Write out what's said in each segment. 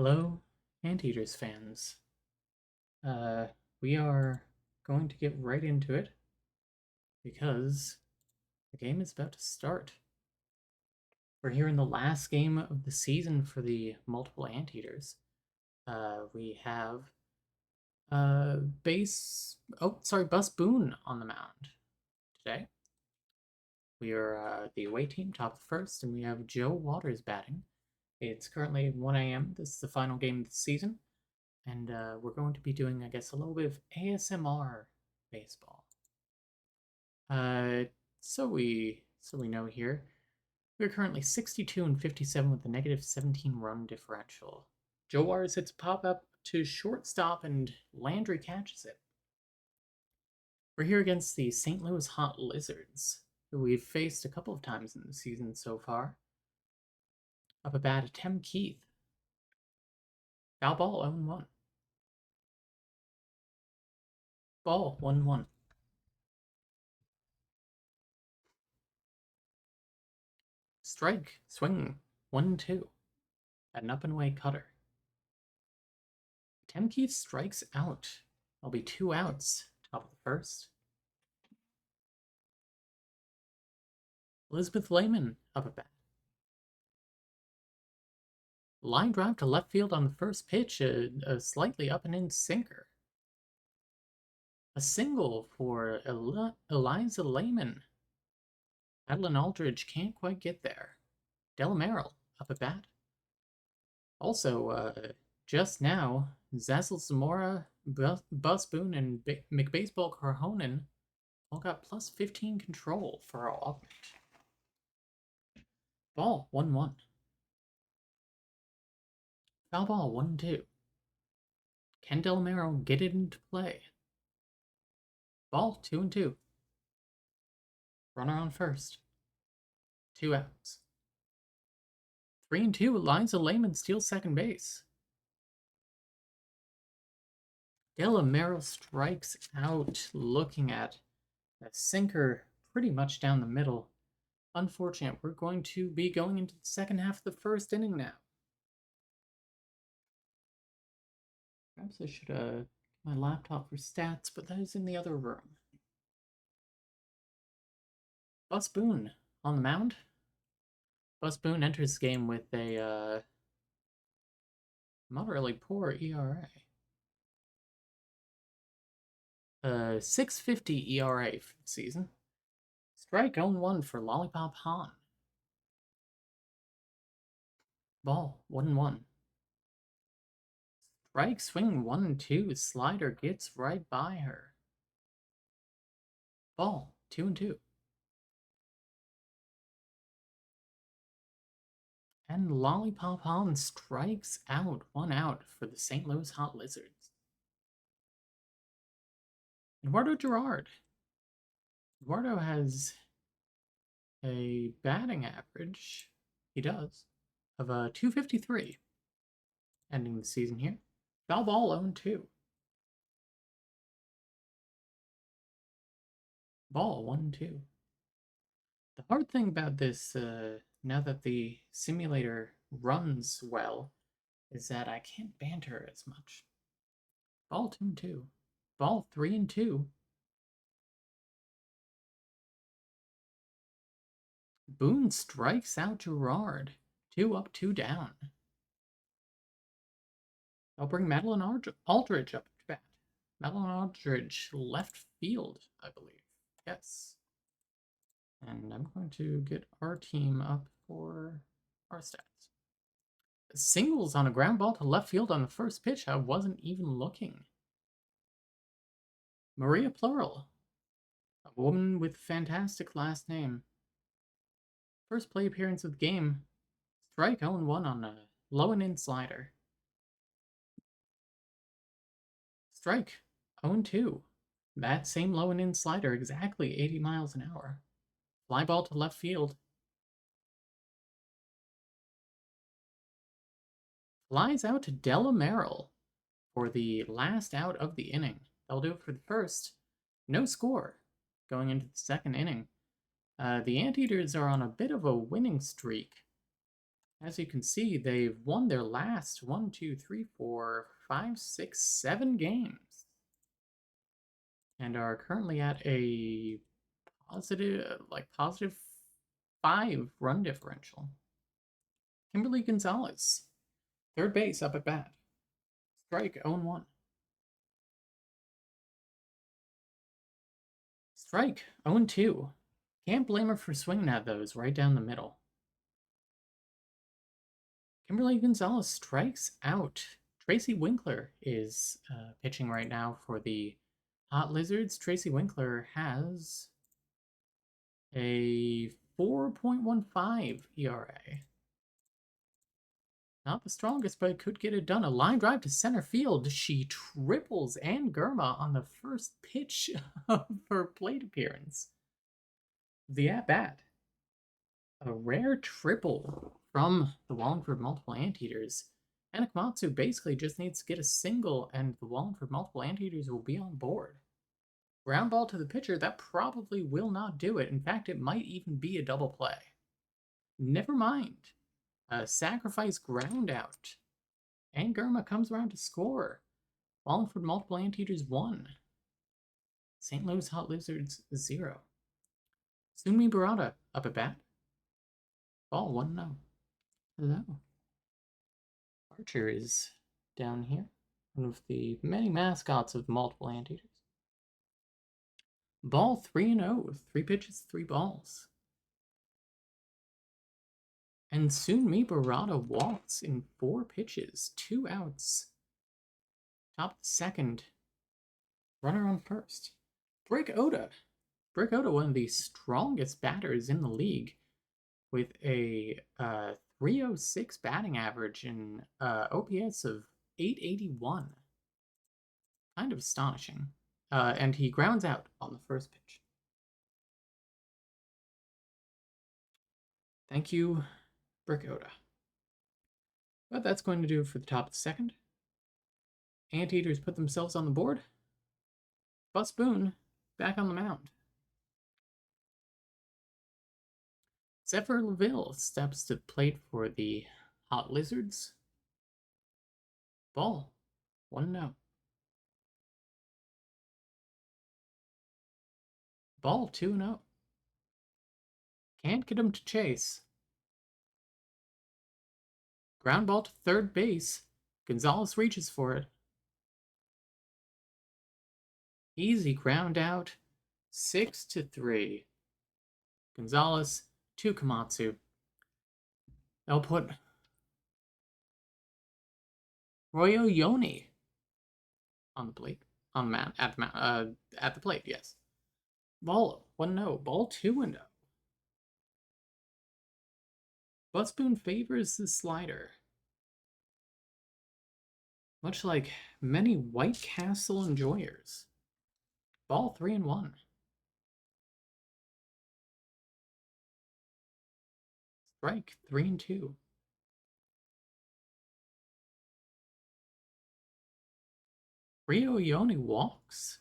Hello, Anteaters fans. Uh, we are going to get right into it because the game is about to start. We're here in the last game of the season for the multiple Anteaters. We have Bus Boone on the mound today. We are the away team, top of the first, and we have Joe Waters batting. It's currently 1 a.m. This is the final game of the season. And we're going to be doing, I guess, a little bit of ASMR baseball. Uh, so we know here we're currently 62 and 57 with a negative 17 run differential. Joe Waters hits a pop up to shortstop and Landry catches it. We're here against the St. Louis Hot Lizards, who we've faced a couple of times in the season so far. Up a bat, Tim Keith. Foul ball 0-1. Ball 1-1. Strike, swing 1-2. An up and away cutter. Tim Keith strikes out. There'll be 2 outs. Top of the first. Elizabeth Lehman up at bat. Line drive to left field on the first pitch, a slightly up and in sinker. A single for Eliza Lehman. Madeline Aldridge can't quite get there. Delameril up at bat. Also, just now, Zazzle Zamora, Bus Boone, and McBaseball Carhonen all got plus 15 control for our augment. Ball 1-1. Foul ball 1-2. Can Delamero get it into play? Ball 2-2. Runner on first. 2 outs. 3-2. Eliza Lehman steals second base. Delamero strikes out, looking at a sinker pretty much down the middle. Unfortunate. We're going to be going into the second half of the first inning now. Perhaps I should get my laptop for stats, but that is in the other room. Bus Boone on the mound. Bus Boone enters the game with a moderately poor ERA. 6.50 ERA for the season. Strike 0-1 for Lollipop Han. Ball 1-1. Strike swing 1-2. Slider gets right by her. Ball 2-2. And Lollipop Han strikes out, 1 out for the St. Louis Hot Lizards. Eduardo Girard. Eduardo has a batting average, he does, of 253. Ending the season here. Foul ball 0-2. Ball 1-2. The hard thing about this, now that the simulator runs well, is that I can't banter as much. Ball 2-2. Ball 3-2. Boone strikes out Girard. 2 up, 2 down. I'll bring Madeline Aldridge up to bat. Madeline Aldridge, left field, I believe. Yes. And I'm going to get our team up for our stats. Singles on a ground ball to left field on the first pitch. I wasn't even looking. Maria Plural, a woman with fantastic last name. First play appearance of the game. Strike 0-1 on a low and in slider. Strike 0-2. That same low and in slider, exactly 80 miles an hour. Fly ball to left field. Flies out to Delameril for the last out of the inning. That'll do it for the first. No score going into the second inning. The Anteaters are on a bit of a winning streak. As you can see, they've won their last 1, 2, 3, 4, 5, 6, 7 games. And are currently at a positive 5 run differential. Kimberly Gonzalez, third base up at bat. Strike 0-1. Strike 0-2. Can't blame her for swinging at those right down the middle. Kimberly Gonzalez strikes out. Tracy Winkler is pitching right now for the Hot Lizards. Tracy Winkler has a 4.15 ERA. Not the strongest, but could get it done. A line drive to center field. She triples Ann Germa on the first pitch of her plate appearance. The at-bat. A rare triple from the Wallingford Multiple Anteaters. Anakamatsu basically just needs to get a single, and the Wallingford Multiple Anteaters will be on board. Ground ball to the pitcher, that probably will not do it. In fact, it might even be a double play. Never mind. A sacrifice ground out. And Germa comes around to score. Wallingford Multiple Anteaters 1. St. Louis Hot Lizards 0. Sunmi Barada up at bat. Ball 1-0. Hello. Archer is down here. One of the many mascots of Multiple Anteaters. Ball 3-0. 3 pitches, 3 balls. And Sunmi Barada walks in 4 pitches, 2 outs. Top of the second. Runner on first. Brick Oda. Brick Oda, one of the strongest batters in the league, with a 306 batting average and OPS of 881. Kind of astonishing. And he grounds out on the first pitch. Thank you, Brick Oda. But that's going to do it for the top of the second. Anteaters put themselves on the board. Bus Boone back on the mound. Zephyr LaVille steps to plate for the Hot Lizards. Ball 1-0. Ball 2-0. Can't get him to chase. Ground ball to third base. Gonzalez reaches for it. Easy ground out. 6-3. Gonzalez to Komatsu. They'll put Royo Yoni on the plate. On the mound. At the plate, yes. Ball 1-0. Ball 2-0. Busboon favors the slider. Much like many White Castle enjoyers. Ball 3-1. Strike 3-2. Rio Ione walks.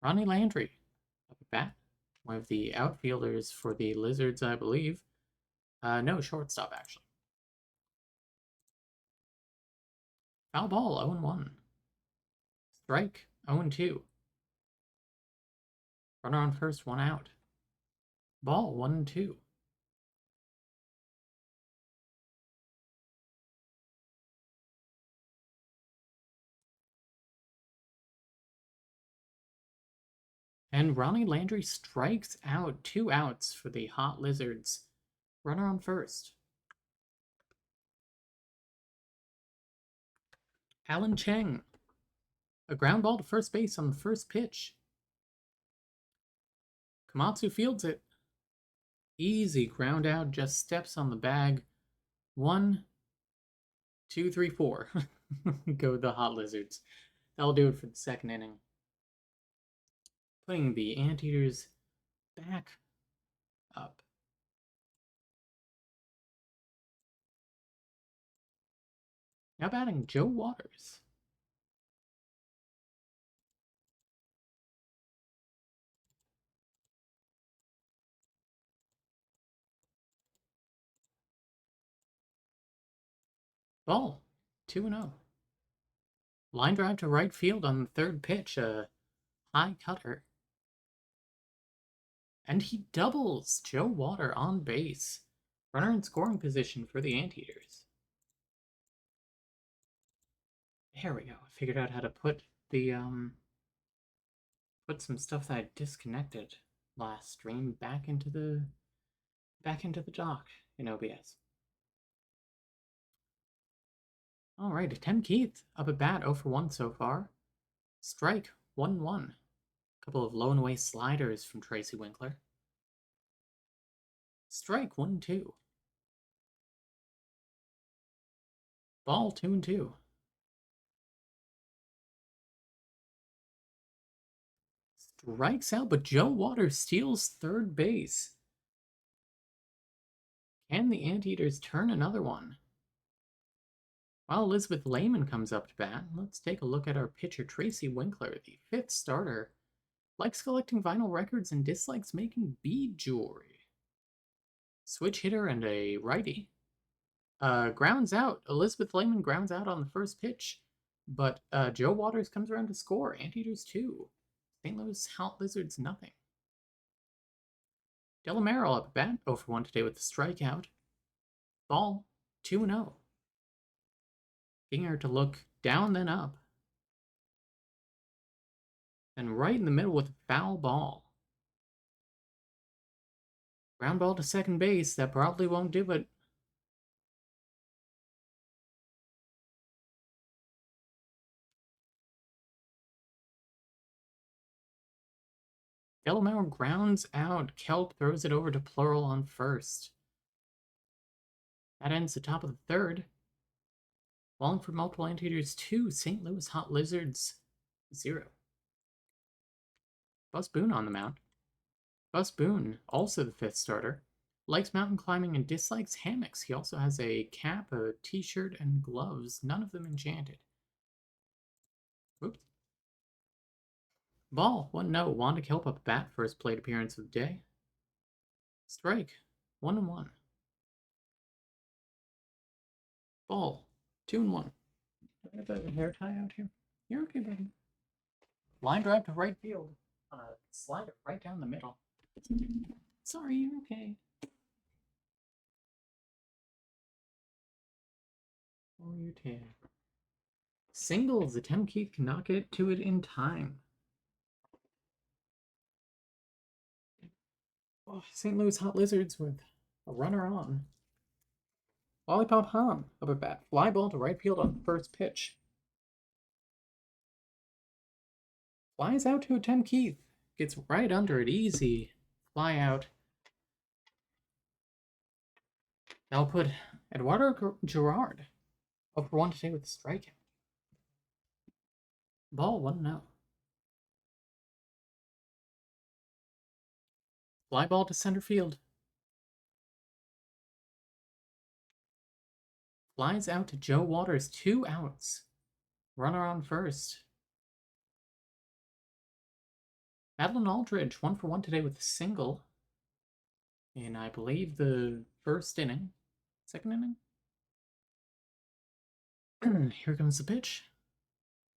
Ronnie Landry up at bat. One of the outfielders for the Lizards, I believe. No, shortstop, actually. Foul ball, 0-1. Strike, 0-2. Runner on first, 1 out. Ball, 1-2. And Ronnie Landry strikes out. 2 outs for the Hot Lizards. Runner on first. Alan Cheng. A ground ball to first base on the first pitch. Komatsu fields it. Easy ground out, just steps on the bag. 1, 2, 3, 4. Go the Hot Lizards. That'll do it for the second inning. Putting the Anteaters back up. Now batting Joe Waters. Ball, 2-0. Line drive to right field on the third pitch, a high cutter. And he doubles Joe Water on base. Runner in scoring position for the Anteaters. There we go. I figured out how to put the put some stuff that I disconnected last stream back into the dock in OBS. All right, Tim Keith up at bat, 0 for 1 so far. Strike 1-1. Couple of low and away sliders from Tracy Winkler. Strike 1-2. Ball 2-2. Strikes out, but Joe Waters steals third base. Can the Anteaters turn another one? While Elizabeth Lehman comes up to bat, let's take a look at our pitcher Tracy Winkler, the fifth starter. Likes collecting vinyl records and dislikes making bead jewelry. Switch hitter and a righty. Grounds out. Elizabeth Lehman grounds out on the first pitch, but Joe Waters comes around to score. Anteaters 2. St. Louis Hot Lizards nothing. Delamero up at bat, 0 for 1 today with the strikeout. Ball 2-0. Ginger to look down then up. And right in the middle with a foul ball. Ground ball to second base. That probably won't do it. Delamero grounds out. Kelp throws it over to Plural on first. That ends the top of the third. Wallingford multiple Anteaters 2. St. Louis Hot Lizards 0. Buzz Boone on the mound. Buzz Boone, also the fifth starter, likes mountain climbing and dislikes hammocks. He also has a cap, a t-shirt, and gloves, none of them enchanted. Oops. Ball, 1-0. Wanda Kelp up bat, first plate appearance of the day. Strike, 1-1. Ball, 2-1. Do I have a hair tie out here? You're okay, buddy. Line drive to right field. Slider right down the middle. Sorry, you're okay. Oh, you tail. Singles. The Tim Keith cannot get to it in time. Oh, St. Louis Hot Lizards with a runner on. Lollipop Hum up at bat. Fly ball to right field on the first pitch. Flies out to a Tim Keith. Gets right under it. Easy. Fly out. That'll put Eduardo Gerard 0 for 1 today with a strikeout. Ball 1-0. Fly ball to center field. Flies out to Joe Waters. 2 outs. Runner on first. Madeline Aldridge 1 for 1 today with a single. In, I believe, the first inning. Second inning? Here comes the pitch.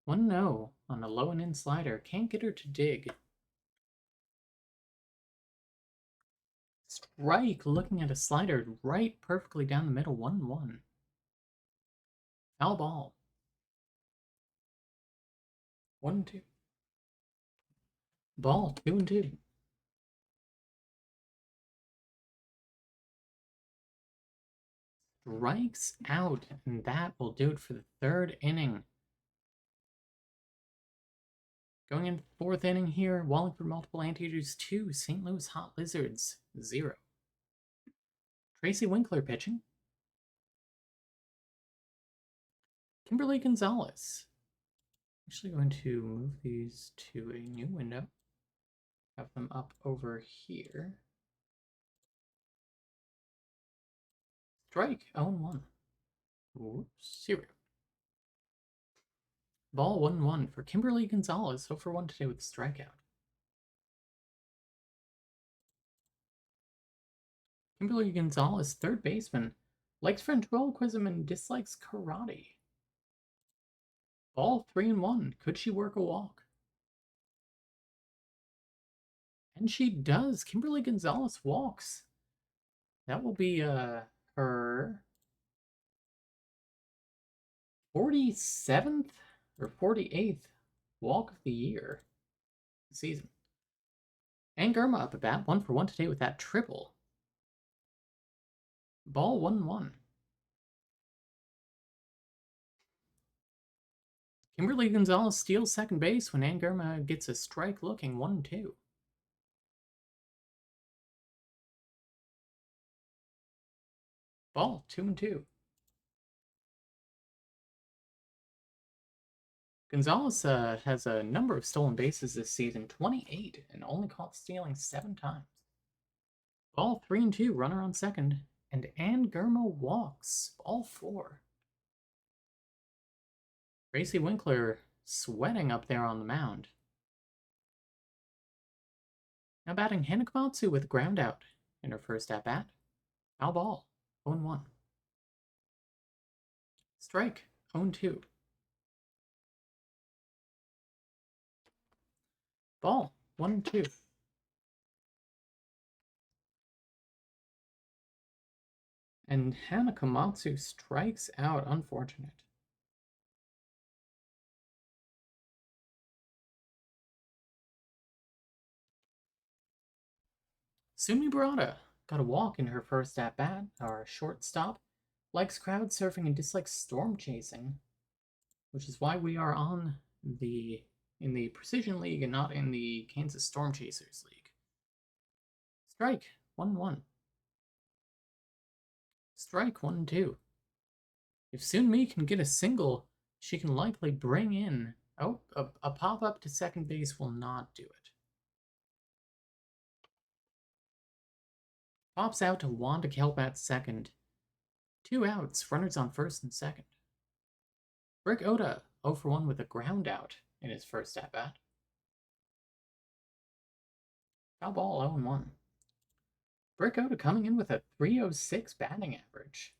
1-0 on a low and in slider. Can't get her to dig. Strike, looking at a slider right perfectly down the middle. 1-1. Foul ball. 1-2. Ball 2-2. Strikes out, and that will do it for the third inning. Going into the fourth inning here, Wallingford multiple Anteaters 2, St. Louis Hot Lizards 0. Tracy Winkler pitching. Kimberly Gonzalez. Actually going to move these to a new window. Have them up over here. Strike, 0-1. Whoops, 0. Ball 1-1 for Kimberly Gonzalez, 0 for 1 today with a strikeout. Kimberly Gonzalez, third baseman, Likes ventriloquism and dislikes karate. Ball 3-1. Could she work a walk? And she does. Kimberly Gonzalez walks. That will be her 47th or 48th walk of the year season. And Germa up at bat, 1 for 1 today with that triple. Ball 1-1. Kimberly Gonzalez steals second base when Angerma gets a strike looking 1-2. Ball 2-2. Gonzalez has a number of stolen bases this season, 28, and only caught stealing 7 times. Ball 3-2, runner on second, and Angerma walks. Ball 4. Gracie Winkler sweating up there on the mound. Now batting Hannah Komatsu with ground out in her first at bat. Foul ball, 0-1. Strike, 0-2. Ball, 1-2. And Hannah Komatsu strikes out, unfortunate. Sumi Barada got a walk in her first at bat, our shortstop. Likes crowd surfing and dislikes storm chasing, which is why we are in the Precision League and not in the Kansas Storm Chasers League. Strike, 1-1. Strike, 1-2. If Sunmi can get a single, she can likely bring in... Oh, a pop-up to second base will not do it. Pops out to Wanda Kelp at second. 2 outs, runners on first and second. Rick Oda, 0 for 1 with a ground out in his first at-bat. Foul ball, 0-1. Rick Oda coming in with a 306 batting average.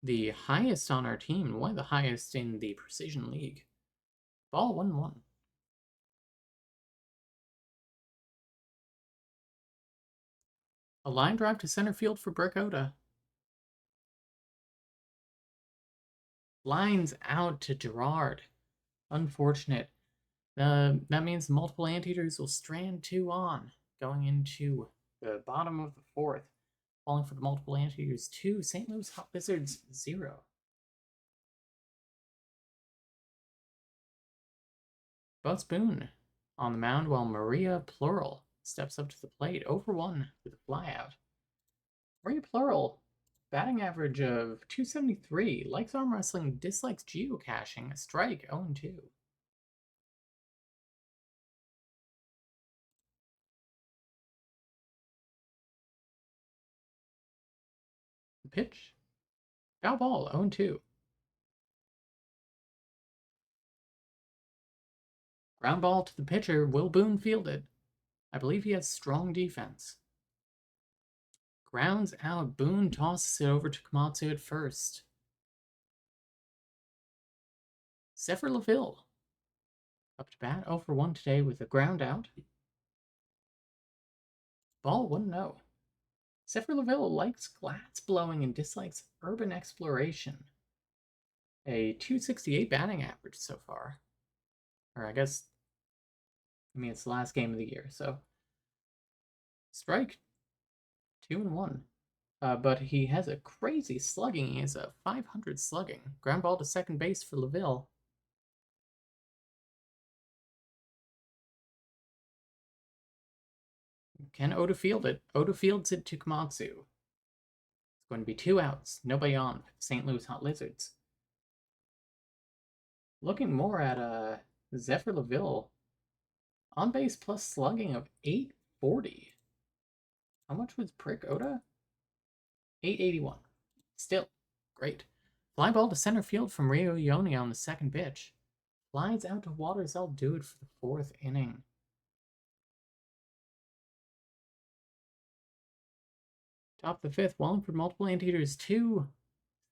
The highest on our team, one of the highest in the Precision League. Ball 1-1. A line drive to center field for Brick Oda. Lines out to Gerard. Unfortunate. That means multiple anteaters will strand 2 on, going into the bottom of the 4th. Falling for the multiple anteaters 2, St. Louis Hot Wizards 0. Buzz Boone on the mound while Maria Plural steps up to the plate, 0 for 1 with a flyout. Maria Plural, batting average of 273, likes arm wrestling, dislikes geocaching, a strike, 0-2. The pitch, foul ball, 0-2. Ground ball to the pitcher, will Boone field it? I believe he has strong defense. Grounds out, Boone tosses it over to Komatsu at first. Zephyr LaVille up to bat, 0 for 1 today with a ground out. Ball 1-0. Zephyr LaVille likes glass blowing and dislikes urban exploration. A 268 batting average so far. Or I guess, it's the last game of the year, so. Strike, 2-1. But he has a crazy slugging. He has a 500 slugging. Ground ball to second base for LaVille. Can Oda field it? Oda fields it to Komatsu. It's going to be 2 outs. Nobody on for the St. Louis Hot Lizards. Looking more at Zephyr LaVille. On base plus slugging of 840. How much was Prick Oda? 881. Still, great. Fly ball to center field from Rio Ione on the second pitch. Flies out to Waters. I'll do it for the 4th inning. Top of the fifth, Wallingford multiple anteaters 2,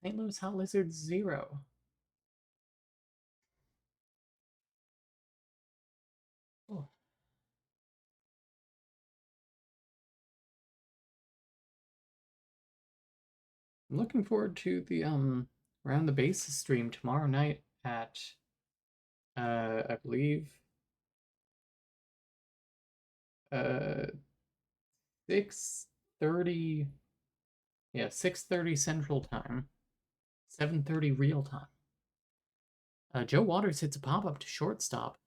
St. Louis Hot Lizards 0. Oh. I'm looking forward to the Around the Bases stream tomorrow night at I believe 6:30. Yeah, 6:30 Central Time, 7:30 real time. Joe Waters hits a pop-up to shortstop.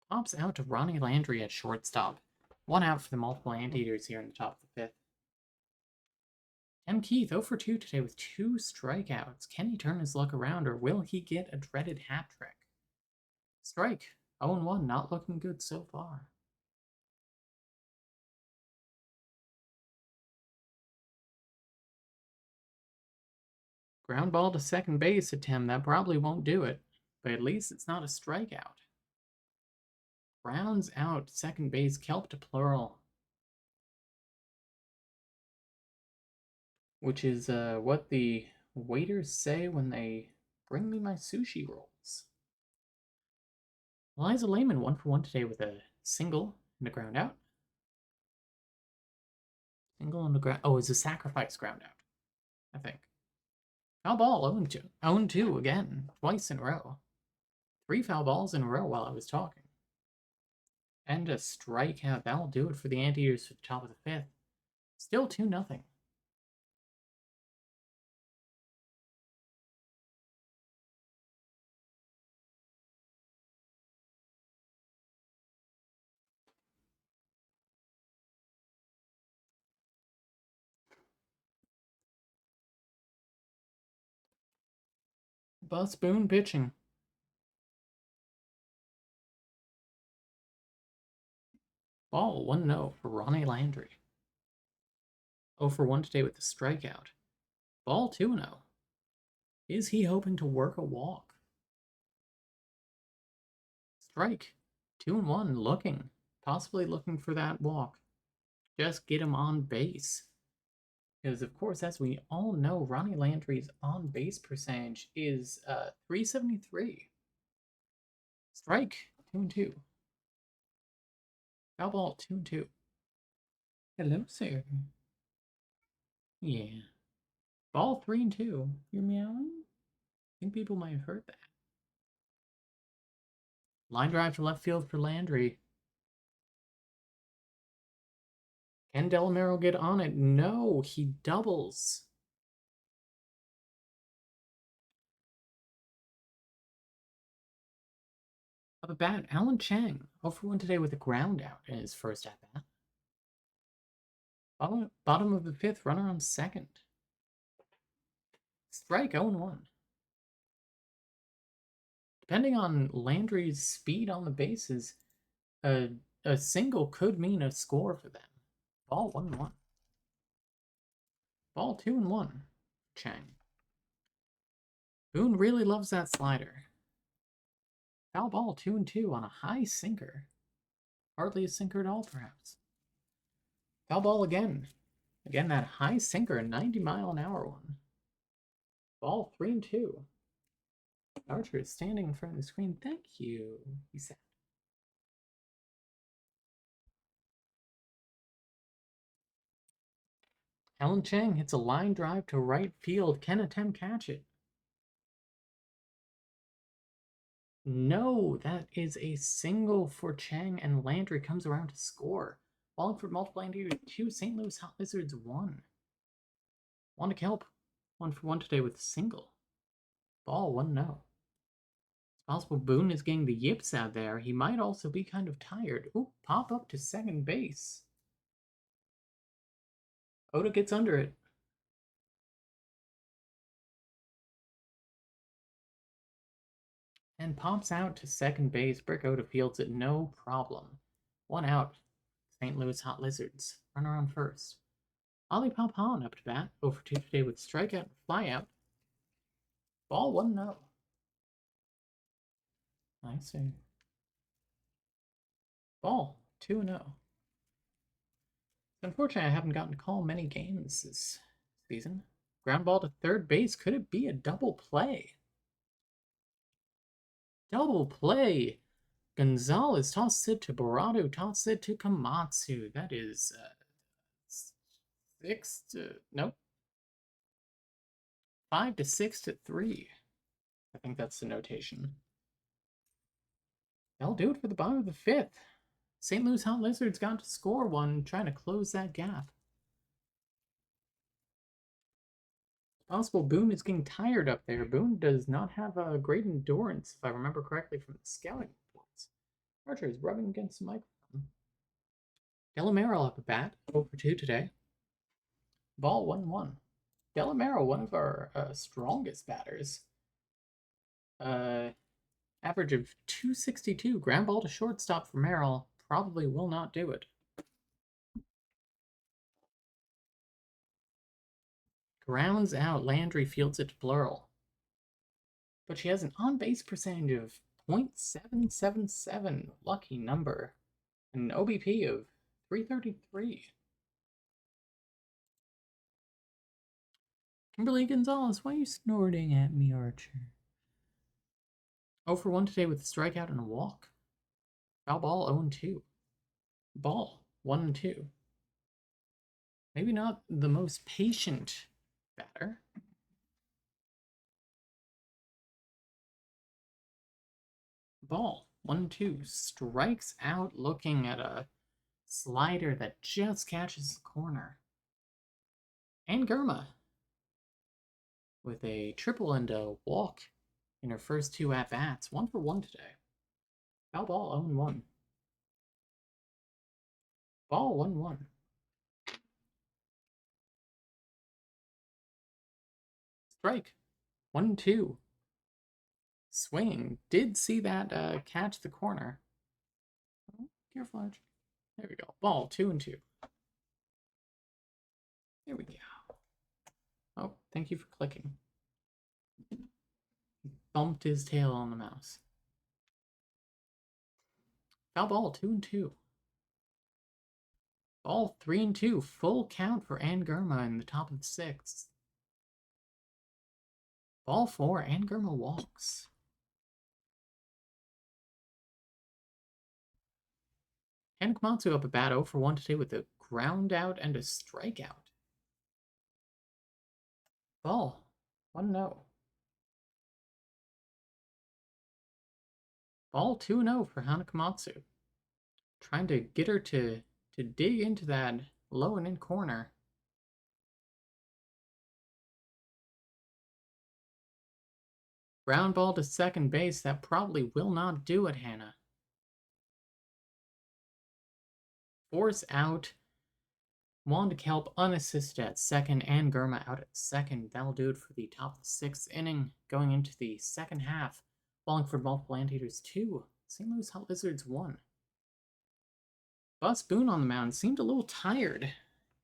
Pops out to Ronnie Landry at shortstop. 1 out for the multiple anteaters here in the top of the fifth. Ken Keith 0 for 2 today with 2 strikeouts. Can he turn his luck around, or will he get a dreaded hat trick? Strike. 0-1, not looking good so far. Ground ball to second base at Tim. That probably won't do it, but at least it's not a strikeout. Grounds out second base, kelp to plural, which is what the waiters say when they bring me my sushi rolls. Eliza Lehman 1 for 1 today with a single and a ground out. Single and a ground. Oh, it's a sacrifice ground out, I think. Foul ball 0-2. 0-2 again, twice in a row. 3 foul balls in a row while I was talking. And a strikeout. That'll do it for the Anteaters for the top of the fifth. Still 2-0. Bus Boone pitching. Ball 1-0 for Ronnie Landry. 0 for 1 today with the strikeout. Ball 2-0. Is he hoping to work a walk? Strike. 2-1, possibly looking for that walk. Just get him on base. Because, of course, as we all know, Ronnie Landry's on base percentage is 373. Strike. 2-2. Foul ball 2-2. Hello, sir. Yeah. Ball 3-2. You're meowing? I think people might have heard that. Line drive to left field for Landry. Can Delamero get on it? No, he doubles. Up at bat, Alan Chang, 0 for 1 today with a ground out in his first at bat. Bottom of the fifth, runner on second. Strike 0-1. Depending on Landry's speed on the bases, a single could mean a score for them. Ball 1-1. Ball 2-1. Chang. Boone really loves that slider. Foul ball 2-2 on a high sinker. Hardly a sinker at all, perhaps. Foul ball again. Again, that high sinker, a 90-mile-an-hour one. Ball 3-2. Archer is standing in front of the screen. Thank you, he said. Alan Chang hits a line drive to right field. Can a Tem catch it? No, that is a single for Chang, and Landry comes around to score. Wallingford multiple anteaters 2, St. Louis Hot Lizards 1. Want to kelp. 1 for 1 today with a single. Ball 1-0. It's possible Boone is getting the yips out there. He might also be kind of tired. Ooh, pop up to second base. Oda gets under it. And pops out to second base. Brick Oda fields it no problem. 1 out. St. Louis Hot Lizards. Runner on first. Ollie Papan up to bat. 0 for 2 today with strikeout and flyout. Ball 1-0. I see. Ball 2-0. Unfortunately, I haven't gotten to call many games this season. Ground ball to third base. Could it be a double play? Double play! Gonzalez toss it to Barado, toss it to Komatsu. That is 6 to nope, 5 to 6 to 3. I think that's the notation. That'll do it for the bottom of the fifth. St. Louis Hot Lizards got to score one, trying to close that gap. Possible Boone is getting tired up there. Boone does not have a great endurance, if I remember correctly from the scouting reports. Archer is rubbing against the microphone. Delamero up a bat, 0 for 2 today. Ball 1-1. Delamero, one of our strongest batters. Average of 262. Ground ball to shortstop for Merrill. Probably will not do it. Grounds out. Landry fields it to Blurl. But she has an on-base percentage of .777. Lucky number. And an OBP of 333. Kimberly Gonzalez, why are you snorting at me, Archer? 0 for 1 today with a strikeout and a walk. Foul ball 0-2. Ball 1-2. Maybe not the most patient batter. Ball 1-2. Strikes out looking at a slider that just catches the corner. And Germa with a triple and a walk in her first 2 at-bats. 1 for 1 today. Foul ball 0-1. Ball 1-1. Strike 1-2. Swing. Did see that catch the corner. Oh, careful, Arch. There we go. Ball 2-2. There we go. Oh, thank you for clicking. Bumped his tail on the mouse. Foul ball 2-2. Ball 3-2. Full count for Ann Germa in the top of the 6th. Ball 4. Ann Germa walks. Hannah Komatsu up a bat 0 for 1 today with a ground out and a strikeout. Ball 1-0. Ball 2-0 for Hannah Komatsu. Trying to get her to dig into that low and in corner. Ground ball to second base. That probably will not do it, Hannah. Force out. Wanda Kelp unassisted at second and Germa out at second. That'll do it for the top of the 6th inning. Going into the second half. Wallingford Multiple Anteaters 2. St. Louis Hot Lizards 1. Bus Boone on the mound seemed a little tired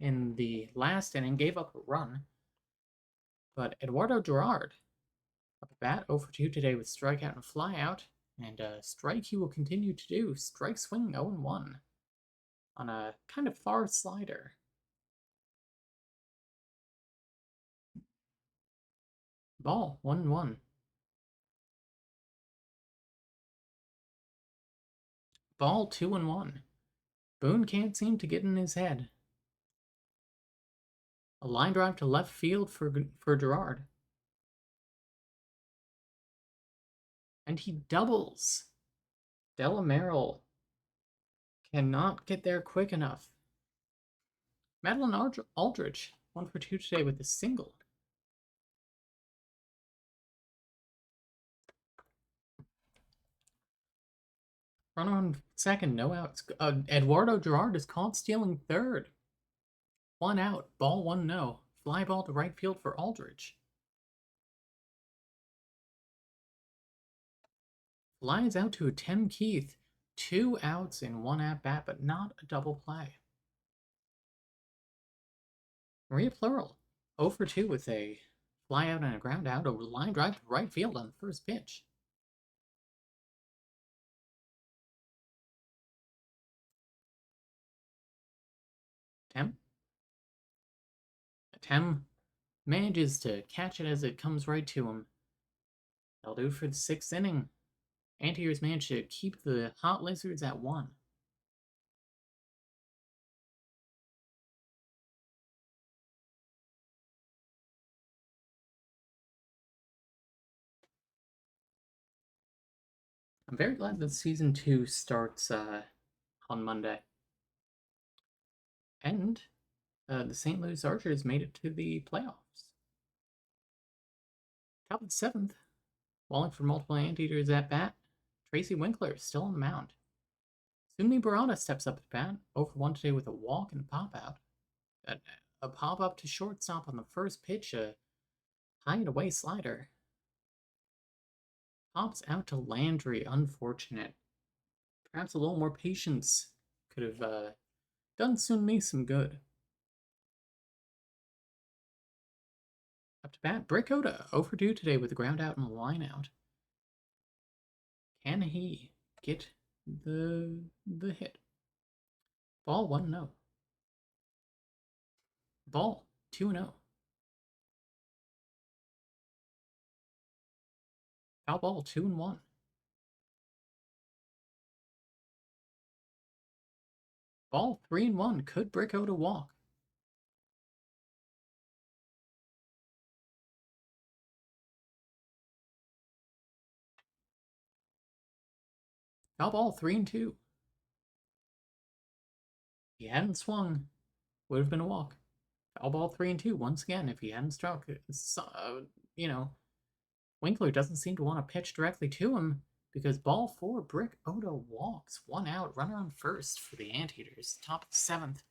in the last inning. Gave up a run. But Eduardo Gerard up at bat 0 for 2 today with strikeout and flyout. And strike he will continue to do. Strike swing 0-1 on a kind of far slider. Ball 1-1. Ball 2-1. Boone can't seem to get in his head. A line drive to left field for Gerard. And he doubles. Delamero cannot get there quick enough. Madeline Aldrich 1 for 2 today with a single. Runner on second, no outs. Eduardo Gerard is caught stealing third. 1 out, ball 1-0. Fly ball to right field for Aldrich. Flies out to Tim Keith. 2 outs in 1 at-bat, but not a double play. Maria Plural 0 for 2 with a fly out and a ground out. A line drive to right field on the first pitch. Temp Tem manages to catch it as it comes right to him. That'll do for the 6th inning. Anteaters manage to keep the Hot Lizards at 1. I'm very glad that Season 2 starts on Monday. And the St. Louis Archers made it to the playoffs. Top of the 7th, walling for multiple Anteaters at bat. Tracy Winkler still on the mound. Sumi Barada steps up at bat, 0 for 1 today with a walk and a pop out. A pop up to shortstop on the first pitch, a high and away slider. Pops out to Landry, unfortunate. Perhaps a little more patience could have done Sunmi some good. Up to bat, Brick Oda, 0 for 2 today with a ground out and a line out. Can he get the hit? Ball 1-0. Ball 2-0. Foul ball 2-1. Ball 3-1. Could Brick Oda walk? Foul ball 3-2. If he hadn't swung, would have been a walk. Foul ball 3-2 once again. If he hadn't struck, Winkler doesn't seem to want to pitch directly to him because ball 4, Brick Oda walks. 1 out, runner on first for the Anteaters. Top of the 7th.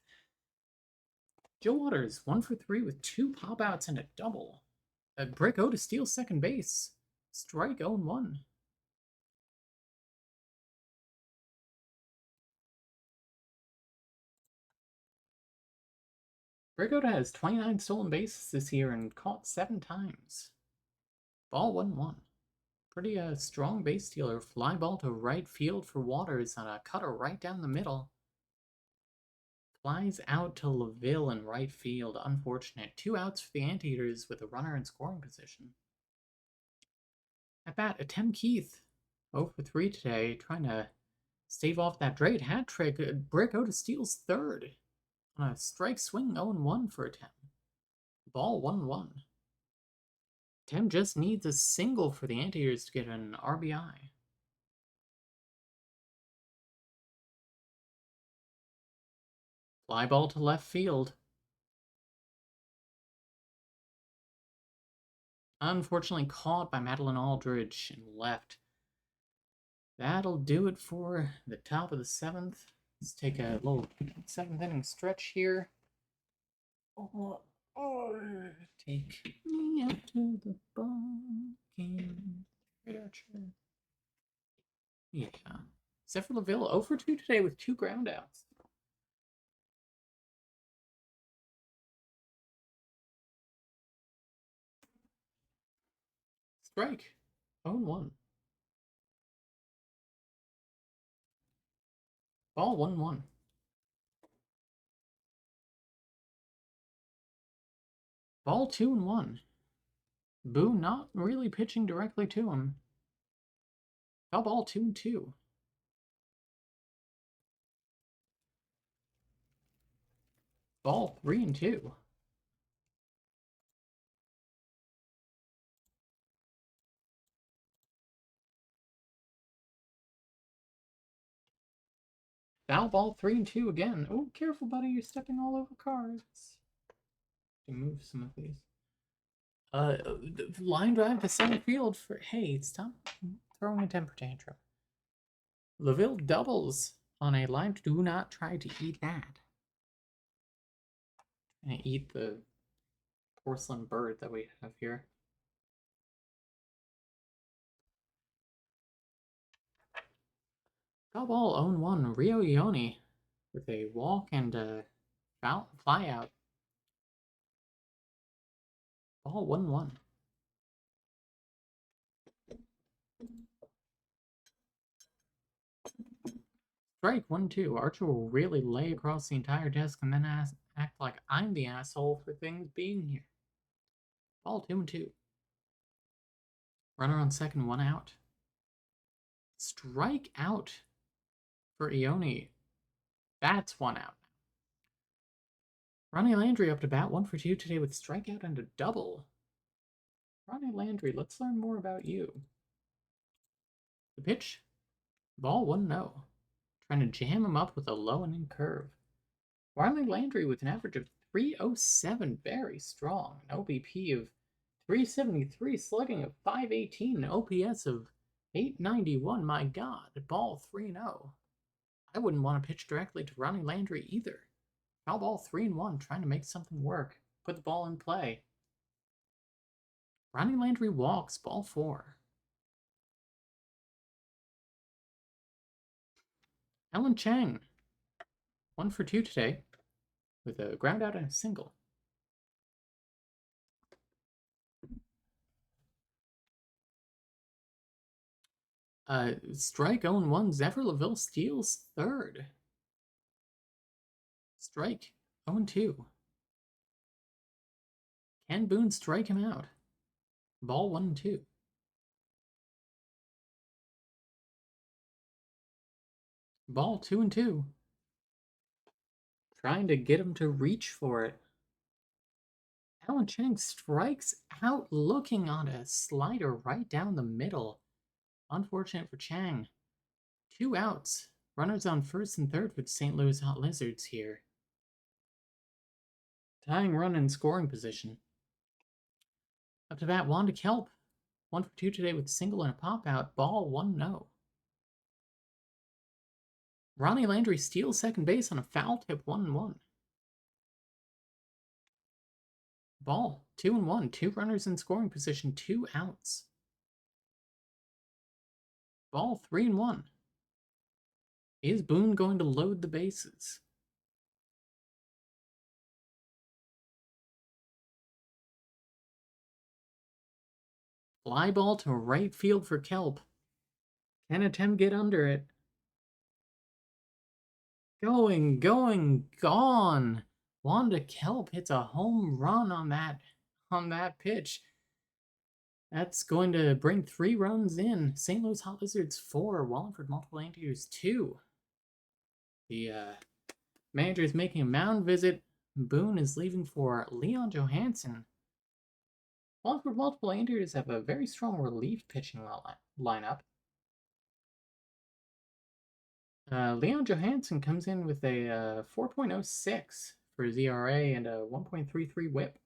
Joe Waters, 1 for 3 with 2 pop outs and a double. Brick Oda steals second base. Strike 0-1. Brick Oda has 29 stolen bases this year and caught 7 times. Ball 1-1. Pretty strong base stealer. Fly ball to right field for Waters on a cutter right down the middle. Flies out to LaVille in right field. Unfortunate. 2 outs for the Anteaters with a runner in scoring position. At bat, Atem Keith, 0 for 3 today, trying to stave off that Drake hat trick. Brick Oda steals third. On a strike swing, 0-1 for Atem. Ball 1-1. Atem just needs a single for the Anteaters to get an RBI. Fly ball to left field. Unfortunately caught by Madeline Aldridge in left. That'll do it for the top of the 7th. Let's take a little 7th inning stretch here. Take me out to the ball game. Great Archer. Yeah. Except for LaVille, 0 for 2 today with 2 groundouts. Strike. 0-1. Ball 1-1. Ball 2-1. Boone not really pitching directly to him. Foul ball 2-2. Ball 3-2. Foul ball 3-2 again. Oh, careful, buddy! You're stepping all over cars. To move some of these. Line drive to center field for hey, stop throwing a temper tantrum. LaVille doubles on a line. Do not try to eat that. And eat the porcelain bird that we have here. Foul ball 0-1. Rio Ioni with a walk and a fly out. Ball 1-1. Strike 1-2. Archer will really lay across the entire desk and then act like I'm the asshole for things being here. Ball 2-2. Runner on second, 1 out. Strike out for Ione. That's 1 out. Ronnie Landry up to bat, 1 for 2 today with strikeout and a double. Ronnie Landry, let's learn more about you. The pitch, ball 1-0. Trying to jam him up with a low and in curve. Ronnie Landry with an average of 307, very strong. An OBP of 373, slugging of 518, an OPS of 891. My God, ball 3-0. I wouldn't want to pitch directly to Ronnie Landry either. Foul ball 3-1, trying to make something work. Put the ball in play. Ronnie Landry walks, ball 4. Alan Chang, 1 for 2 today, with a ground out and a single. Strike 0-1, Zephyr LaVille steals third. Strike 0-2. Can Boone strike him out? Ball 1-2. Ball 2-2. Trying to get him to reach for it. Alan Chang strikes out looking on a slider right down the middle. Unfortunate for Chang. 2 outs. Runners on first and third for the St. Louis Hot Lizards here. Tying run in scoring position. Up to bat, Wanda Kelp. 1 for 2 today with a single and a pop out. Ball 1-0. Ronnie Landry steals second base on a foul tip, 1-1. Ball 2-1. 2 runners in scoring position, 2 outs. Ball 3-1. Is Boone going to load the bases? Fly ball to right field for Kelp. Can a Tim get under it? Going, gone. Wanda Kelp hits a home run on that pitch. That's going to bring 3 runs in. St. Louis Hot Lizards 4, Wallingford Multiple Anteaters 2. The manager is making a mound visit. Boone is leaving for Leon Johansson. Wallingford Multiple Anteaters have a very strong relief pitching lineup. Leon Johansson comes in with a 4.06 for his ERA and a 1.33 whip.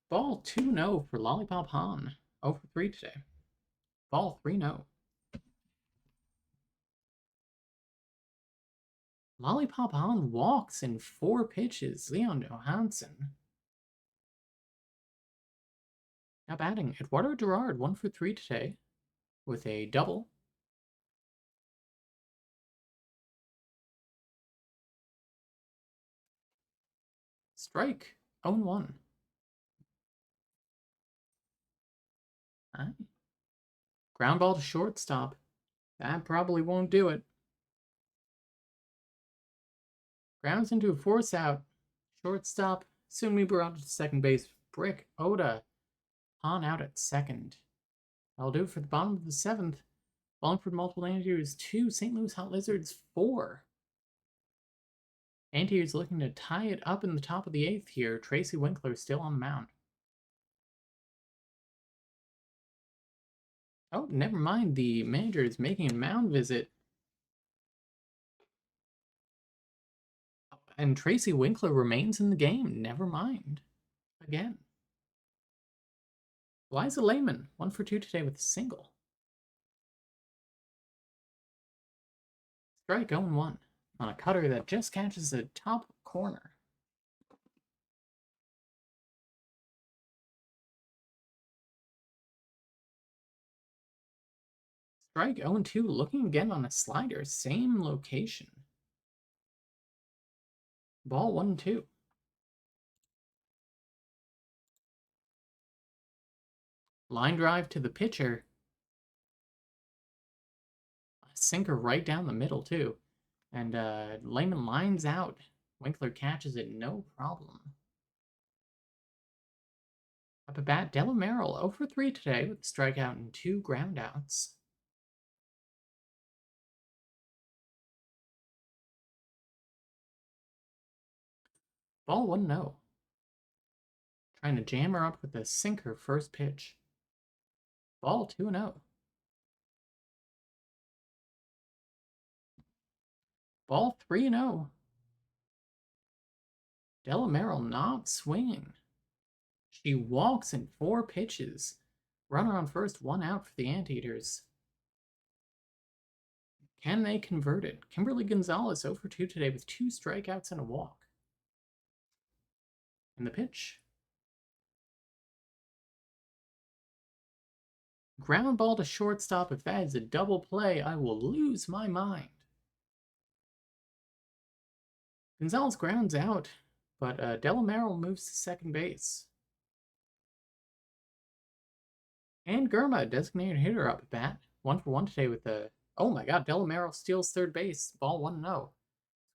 Ball 2-0 for Lollipop Han. 0 for 3 today. Ball 3-0. Lollipop Han walks in 4 pitches. Leon Johansson. Now batting, Eduardo Girard, 1 for 3 today, with a double. Strike 0-1. Ground ball to shortstop. That probably won't do it. Grounds into a force out. Shortstop. Soon we brought to second base. Brick Oda. Han out at second. That'll do it for the bottom of the 7th. Wallingford Multiple Anteaters 2. St. Louis Hot Lizards 4. Anteaters looking to tie it up in the top of the 8th here. Tracy Winkler still on the mound. Oh, never mind. The manager is making a mound visit. And Tracy Winkler remains in the game. Never mind. Again. Liza Lehman, 1 for 2 today with a single. Strike 0-1 on a cutter that just catches the top corner. Strike 0-2, looking again on a slider, same location. Ball 1-2. Line drive to the pitcher. A sinker right down the middle, too. And Lehman lines out. Winkler catches it, no problem. Up at bat, Delamerrill 0 for 3 today with a strikeout and 2 groundouts. Ball 1-0. Trying to jam her up with a sinker first pitch. Ball 2-0. Ball 3-0. Delamerrill not swinging. She walks in 4 pitches. Runner on first, 1 out for the Anteaters. Can they convert it? Kimberly Gonzalez 0 for 2 today with 2 strikeouts and a walk. And the pitch. Ground ball to shortstop. If that is a double play, I will lose my mind. Gonzalez grounds out, but Delamerrill moves to second base. And Germa, designated hitter, up at bat. 1 for 1 today with the... Oh my god, Delamerrill steals third base. Ball 1-0. I was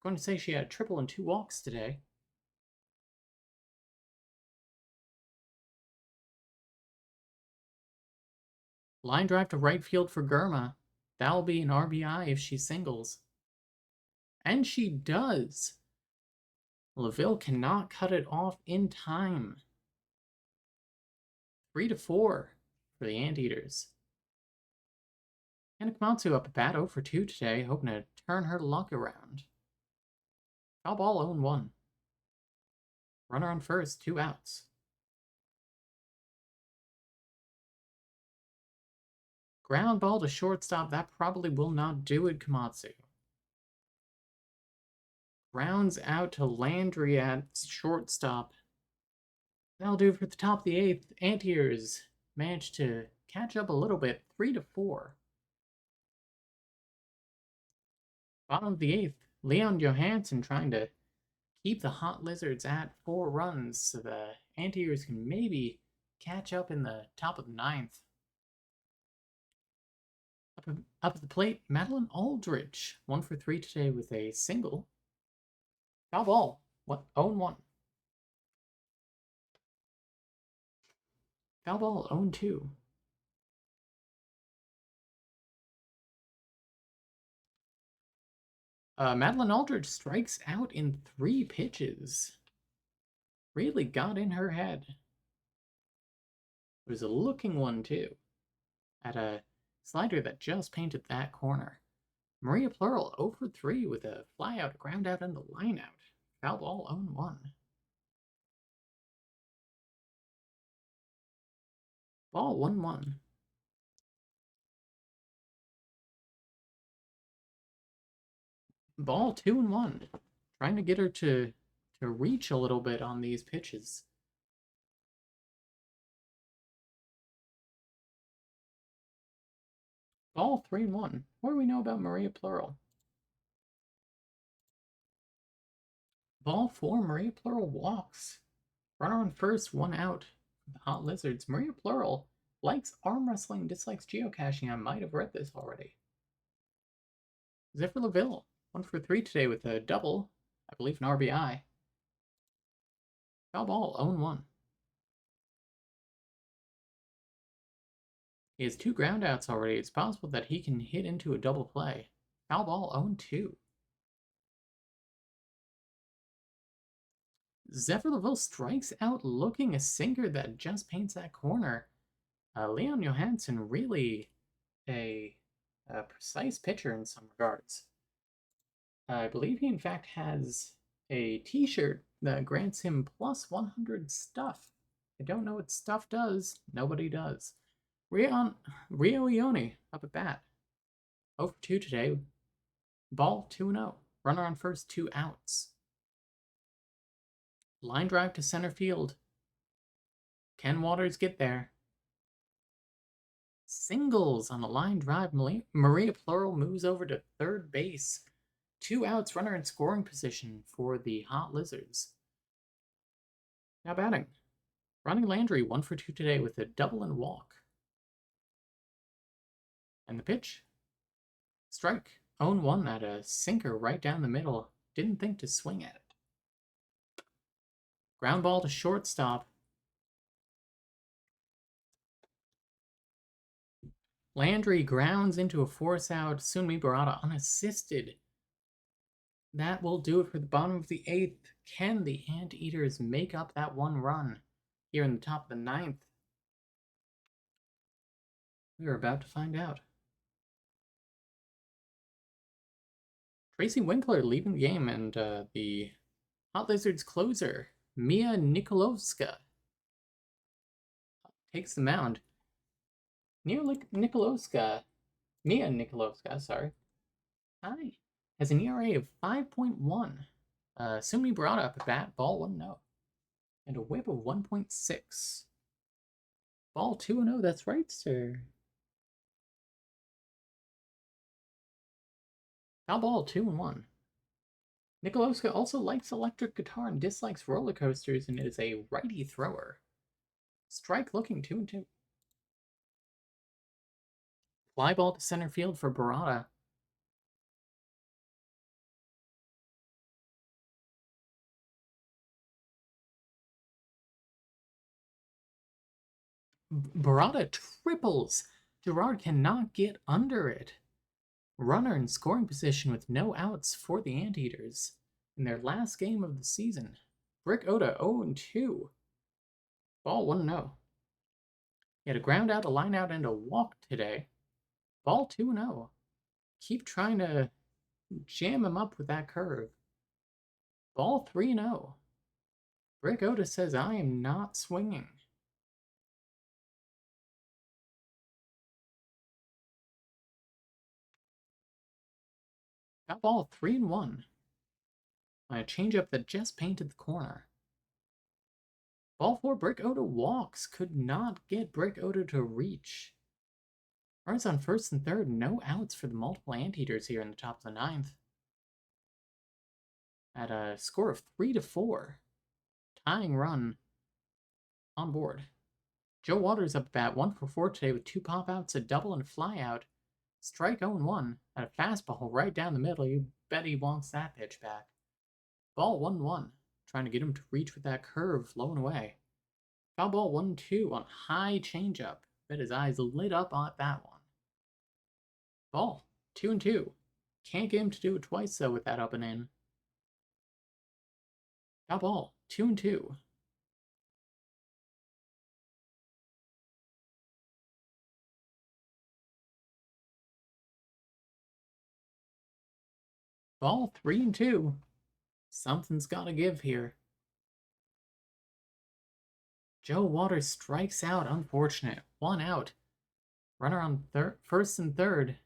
going to say she had a triple and 2 walks today. Line drive to right field for Germa. That'll be an RBI if she singles. And she does. LaVille cannot cut it off in time. 3-4 for the Anteaters. Anna Komatsu up at bat 0 for 2 today, hoping to turn her luck around. Foul ball 0-1. Runner on first, 2 outs. Ground ball to shortstop, that probably will not do it, Komatsu. Grounds out to Landry at shortstop. That'll do for the top of the 8th. Anteaters managed to catch up a little bit, 3-4. Bottom of the 8th, Leon Johansson trying to keep the Hot Lizards at 4 runs so the Anteaters can maybe catch up in the top of the 9th. Up at the plate, Madeline Aldrich, 1 for 3 today with a single. Foul ball, 0-1. Foul ball, 0-2. Madeline Aldrich strikes out in 3 pitches. Really got in her head. It was a looking one, too. At a slider that just painted that corner. Maria Plural 0 for 3 with a flyout, ground out, and a line out. Foul ball 0-1. Ball 1-1. Ball 2-1. Trying to get her to reach a little bit on these pitches. Ball 3-1. What do we know about Maria Plural? Ball 4, Maria Plural walks. Runner on first, 1 out. The Hot Lizards. Maria Plural likes arm wrestling, dislikes geocaching. I might have read this already. Zephyr LaVille, 1 for 3 today with a double. I believe an RBI. Foul ball, 0-1. He has 2 groundouts already. It's possible that he can hit into a double play. Foul ball, 0-2. Zephyr LaVille strikes out looking a sinker that just paints that corner. Leon Johansson really a precise pitcher in some regards. I believe he in fact has a t-shirt that grants him plus 100 stuff. I don't know what stuff does. Nobody does. Rio Ione up at bat. 0 for 2 today. Ball 2-0. Runner on first, 2 outs. Line drive to center field. Can Waters get there? Singles on a line drive. Maria Plural moves over to third base. 2 outs, runner in scoring position for the Hot Lizards. Now batting. Ronnie Landry, 1 for 2 today with a double and walk. And the pitch. Strike. 0-1 at a sinker right down the middle. Didn't think to swing at it. Ground ball to shortstop. Landry grounds into a force out. Sunmi Barada unassisted. That will do it for the bottom of the 8th. Can the Anteaters make up that one run here in the top of the 9th? We're about to find out. Tracy Winkler leaving the game, and the Hot Lizards closer, Mia Nikolovska, takes the mound. Mia Nikolovska, sorry. Hi. Has an ERA of 5.1. Sumi brought up a bat, ball 1-0. And a whip of 1.6. Ball 2-0, that's right, sir. Foul ball 2-1. Nikolovska also likes electric guitar and dislikes roller coasters and is a righty thrower. Strike looking 2-2. Fly ball to center field for Barada. Barada triples. Gerard cannot get under it. Runner in scoring position with no outs for the Anteaters in their last game of the season. Brick Oda 0-2. Ball 1-0. He had a ground out, a line out, and a walk today. Ball 2-0. Keep trying to jam him up with that curve. Ball 3-0. Brick Oda says, I am not swinging. Got ball 3-1. On a changeup that just painted the corner. Ball 4, Brick Oda walks. Could not get Brick Oda to reach. Runners on first and third. No outs for the multiple Anteaters here in the top of the 9th. At a score of 3-4. Tying run on board. Joe Waters up at bat, 1 for 4 today with 2 pop outs, a double, and a fly out. Strike 0-1 at a fastball right down the middle. You bet he wants that pitch back. Ball 1-1. Trying to get him to reach with that curve, low and away. Foul ball 1-2 on high changeup. Bet his eyes lit up on that one. Ball 2-2. Can't get him to do it twice though with that up and in. Foul ball 2-2. Ball 3-2. Something's gotta give here. Joe Waters strikes out, unfortunate. 1 out. Runner on first and third.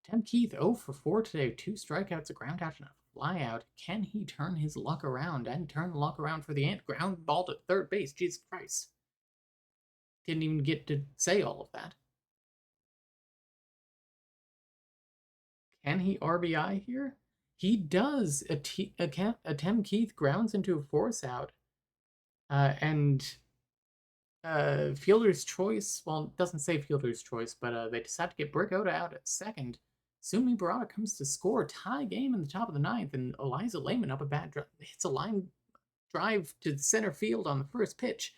Tim Keith 0 for 4 today. 2 strikeouts, a ground out, and a fly out. Can he turn his luck around and turn the luck around for the Ant? Ground ball to third base. Jesus Christ. Didn't even get to say all of that. Can he RBI here? He does. A Tim Keith grounds into a force out. And fielder's choice, well, it doesn't say fielder's choice, but they decide to get Brick Oda out at second. Sumi Barada comes to score. Tie game in the top of the 9th, and Eliza Lehman up a bat hits a line drive to center field on the first pitch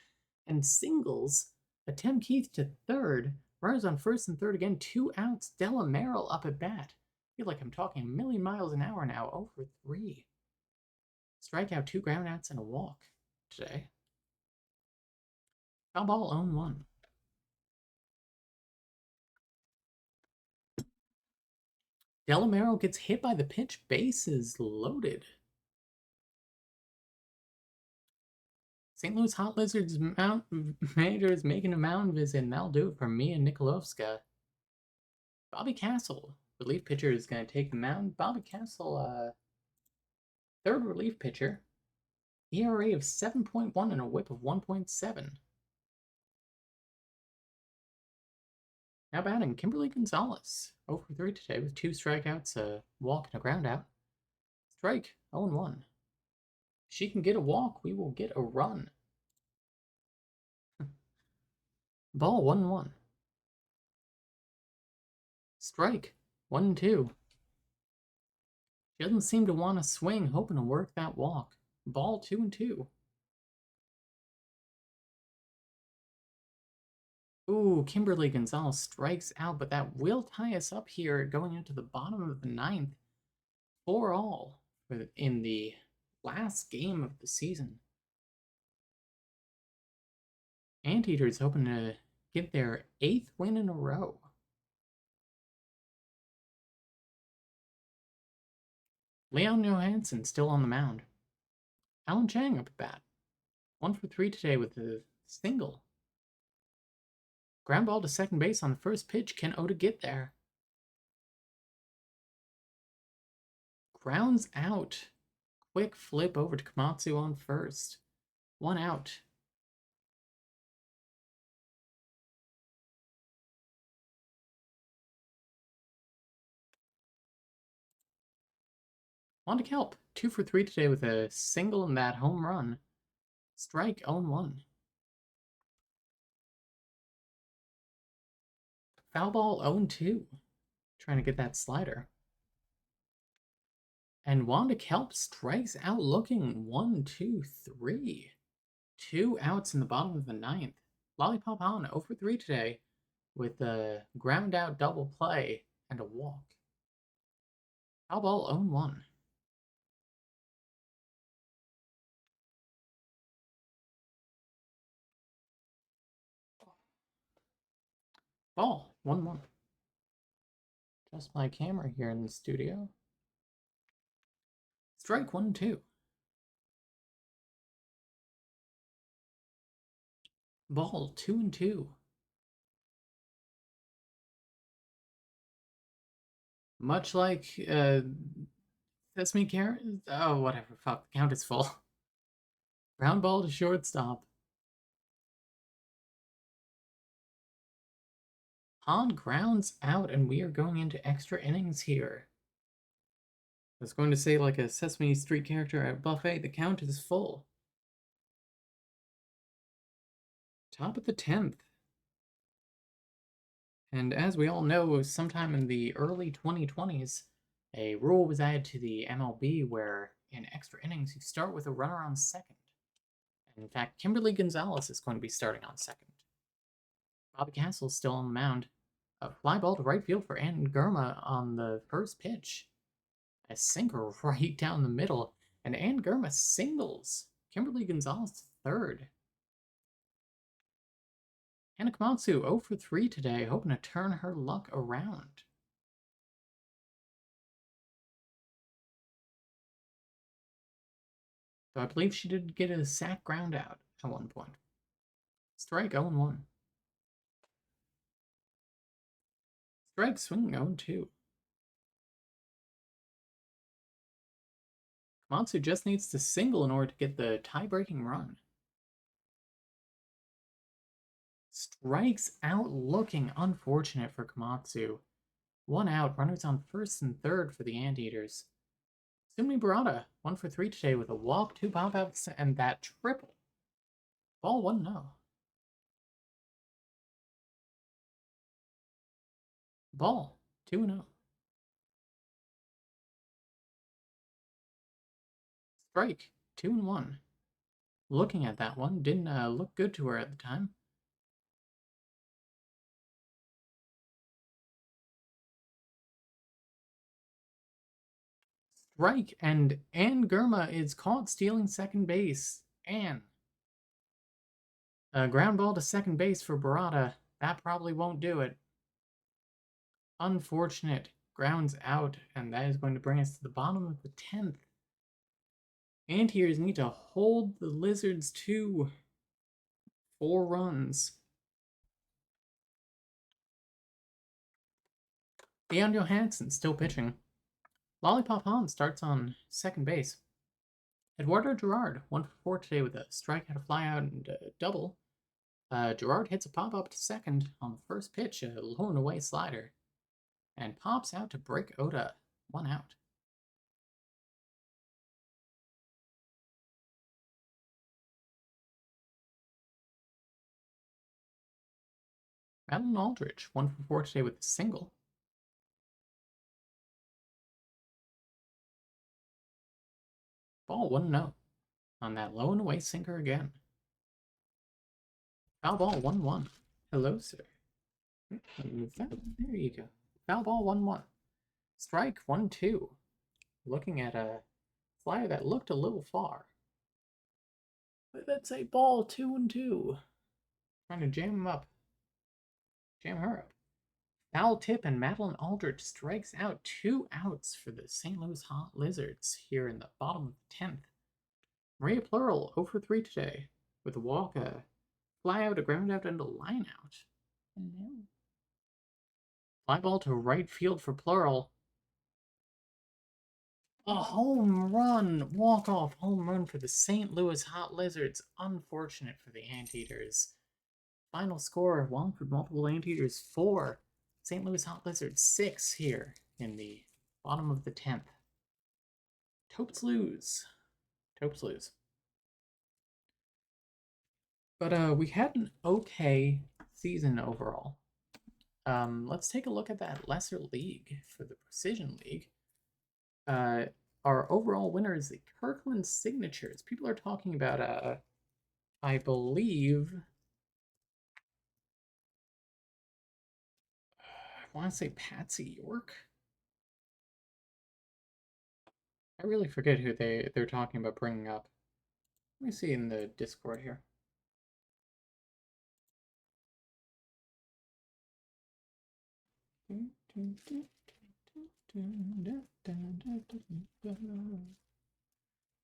and singles a Tim Keith to third. Runners on first and third again. 2 outs. Della Merrill up at bat. I feel like I'm talking a million miles an hour now. 0 for 3. Strikeout, 2 ground outs, and a walk today. Foul ball 0-1. Delamero gets hit by the pitch. Bases loaded. St. Louis Hot Lizards manager is making a mound visit, and that'll do it for Mia Nikolovska. Bobby Castle, relief pitcher, is going to take the mound. Bobby Castle, third relief pitcher. ERA of 7.1 and a whip of 1.7. Now batting, Kimberly Gonzalez. 0 for 3 today with 2 strikeouts, a walk, and a ground out. Strike, 0-1. If she can get a walk, we will get a run. Ball 1-1. Strike, 1-2. She doesn't seem to want to swing, hoping to work that walk. Ball 2-2. Ooh, Kimberly Gonzalez strikes out, but that will tie us up here going into the bottom of the ninth. 4-all in the last game of the season. Anteaters hoping to get their 8th win in a row. Leon Johansson still on the mound. Alan Chang up at bat. 1-for-3 today with a single. Ground ball to second base on the first pitch. Can Oda get there? Grounds out. Quick flip over to Komatsu on first. 1 out. Wanda Kelp, 2-for-3 today with a single and that home run. Strike 0-1. Foul ball 0-2. Trying to get that slider. And Wanda Kelp strikes out looking 1-2-3. 2 outs in the bottom of the ninth. Lollipop on 0-for-3 today with a ground out double play and a walk. Foul ball 0-1. Ball 1-1. Just my camera here in the studio. Strike 1-2. Ball 2-2. Much like Sesame Carrot. Oh, whatever. Fuck. The count is full. Ground ball to shortstop. Han grounds out, and we are going into extra innings here. I was going to say, like a Sesame Street character at buffet, the count is full. Top of the 10th. And as we all know, sometime in the early 2020s, a rule was added to the MLB where in extra innings you start with a runner on second. And in fact, Kimberly Gonzalez is going to be starting on second. Bobby Castle's still on the mound. A fly ball to right field for Ann Gurma on the first pitch. A sinker right down the middle, and Ann Gurma singles. Kimberly Gonzalez to third. Hannah Komatsu 0-for-3 today, hoping to turn her luck around. So I believe she did get a sack ground out at one point. Strike 0-1. Strike swinging 0-2. Komatsu just needs to single in order to get the tie-breaking run. Strikes out looking unfortunate for Komatsu. 1 out, runners on first and third for the Anteaters. Sumi Barada, 1-for-3 today with a walk, 2 pop outs, and that triple. Ball 1-0. Ball 2-0. Strike 2-1. Looking at that one, didn't look good to her at the time. Strike, and Ann Gurma is caught stealing second base. Ann. A ground ball to second base for Barada. That probably won't do it. Unfortunate. Grounds out, and that is going to bring us to the bottom of the 10th. Anteaters need to hold the Lizards to 4 runs. Leon Johansson still pitching. Lollipop Han starts on second base. Eduardo Girard, 1-for-4 today with a strikeout, a flyout, and a double. Girard hits a pop-up to second on the first pitch, a low and away slider, and pops out to break Oda. 1 out. Madeline Aldridge, 1-for-4 today with a single. Ball 1-0 on that low and away sinker again. Foul ball 1-1. Hello, sir. Move that. There you go. Foul ball 1-1. Strike 1-2. Looking at a flyer that looked a little far. But that's a ball 2-2. Trying to jam him up. Jam her up. Foul tip, and Madeline Aldrich strikes out. 2 outs for the St. Louis Hot Lizards here in the bottom of the 10th. Maria Plural 0 for 3 today with a walk, a fly out, a ground out, and a line out. Hello. Fly ball to right field for Plural. A home run, walk-off home run for the St. Louis Hot Lizards. Unfortunate for the Anteaters. Final score, Wallingford Multiple Anteaters 4, St. Louis Hot Lizards 6 here in the bottom of the 10th. Topes lose. Topes lose. But we had an okay season overall. Let's take a look at that lesser league for the Precision League. Our overall winner is the Kirkland Signatures. People are talking about, I believe, I want to say Patsy York. I really forget who they're talking about bringing up. Let me see in the Discord here.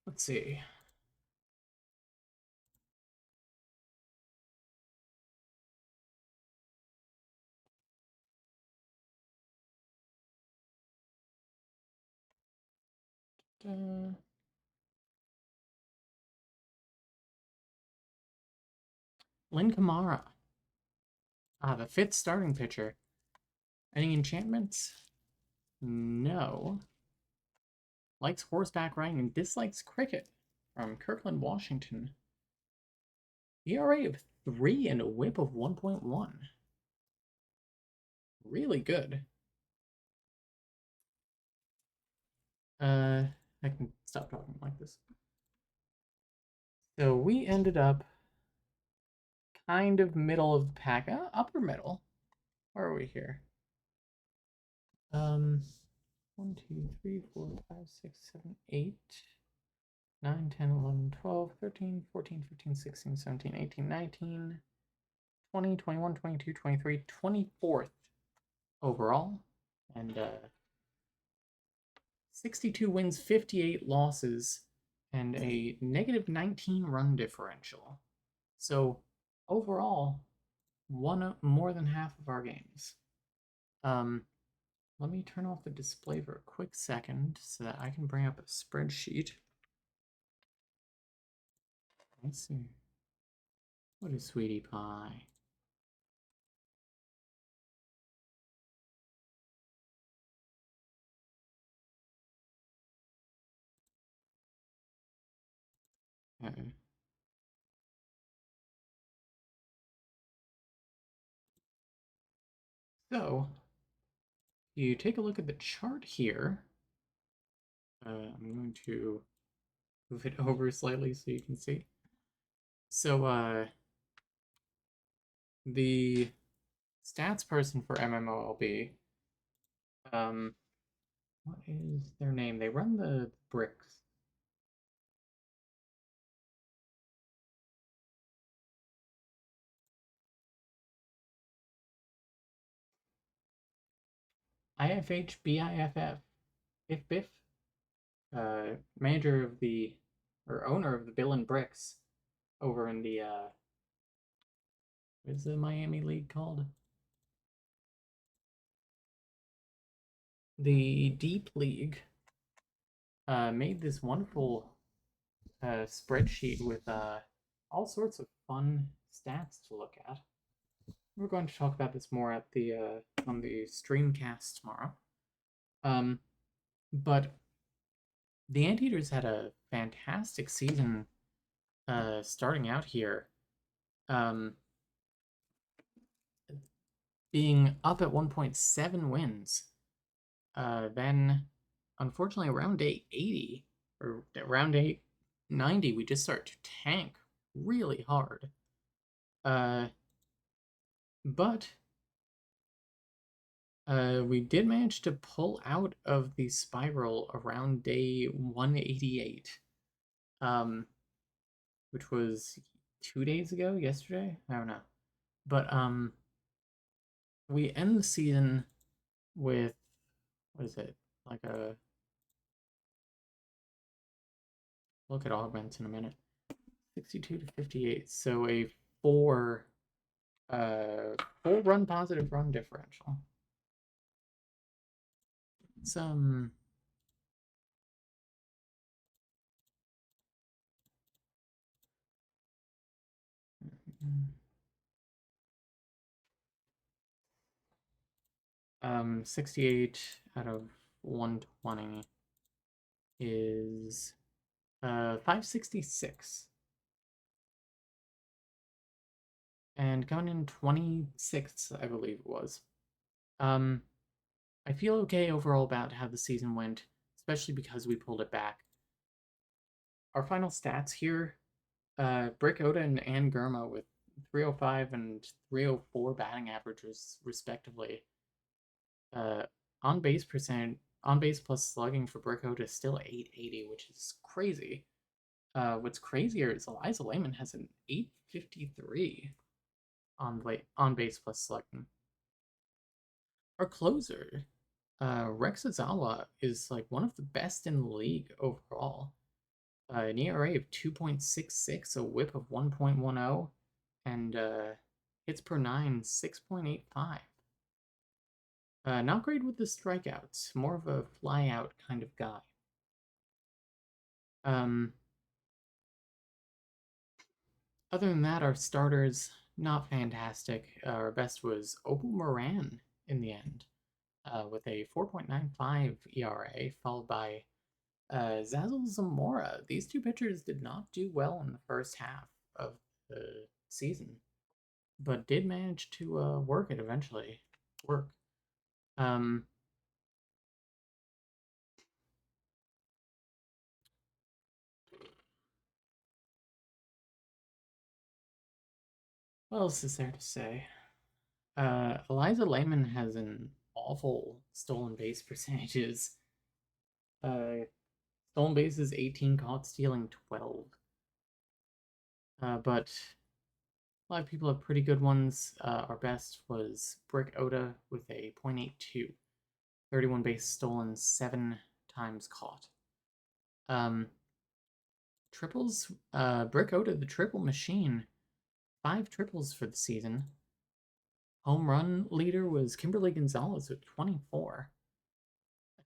Let's see. Lynn Kamara. The 5th starting pitcher. Any enchantments? No. Likes horseback riding and dislikes cricket from Kirkland, Washington. ERA of 3 and a whip of 1.1. Really good. I can stop talking like this. So we ended up kind of middle of the pack, upper middle. Where are we here? 1, 2, 3, 4, 5, 6, 7, 8, 9, 10, 11, 12, 13, 14, 15, 16, 17, 18, 19, 20, 21, 22, 23, 24th overall. And 62 wins, 58 losses, and a negative 19 run differential. So overall, won more than half of our games. Let me turn off the display for a quick second so that I can bring up a spreadsheet. Let's see. What is Sweetie Pie? So, you take a look at the chart here. I'm going to move it over slightly so you can see. So, the stats person for MMOLB, what is their name? They run the bricks. IFH BIFF. Biff Biff. Manager of the, or owner of the Bill and Bricks over in the, what is the Miami League called? The Deep League. Made this wonderful spreadsheet with all sorts of fun stats to look at. We're going to talk about this more at the on the streamcast tomorrow. But the Anteaters had a fantastic season starting out here. Being up at 1.7 wins. Then, unfortunately, around day 80, or around 890, we just start to tank really hard. But we did manage to pull out of the spiral around day 188, which was 2 days ago, yesterday? I don't know. But we end the season with, what is it? Like a, look at augments in a minute. 62 to 58. So a four full run positive run differential. Some 68 out of 120 is 566. And coming in 26th, I believe it was. I feel okay overall about how the season went, especially because we pulled it back. Our final stats here, Brick Oda and Gurma with 305 and 304 batting averages, respectively. On base percent, on base plus slugging for Brick Oda is still 880, which is crazy. What's crazier is Eliza Lehman has an 853 on base plus slugging. Our closer, Rex Azawa, is like one of the best in the league overall. An ERA of 2.66, a whip of 1.10, and hits per nine 6.85. Not great with the strikeouts, more of a fly-out kind of guy. Other than that, our starters, not fantastic. Our best was Opal Moran in the end, with a 4.95 ERA, followed by Zazzle Zamora. These two pitchers did not do well in the first half of the season, but did manage to work it eventually. Work. What else is there to say? Eliza Lehman has an awful stolen base percentages. Stolen bases 18, caught stealing 12. But a lot of people have pretty good ones. Our best was Brick Oda with a .82. 31 base stolen, 7 times caught. Triples, Brick Oda, the triple machine, 5 triples for the season. Home run leader was Kimberly Gonzalez with 24.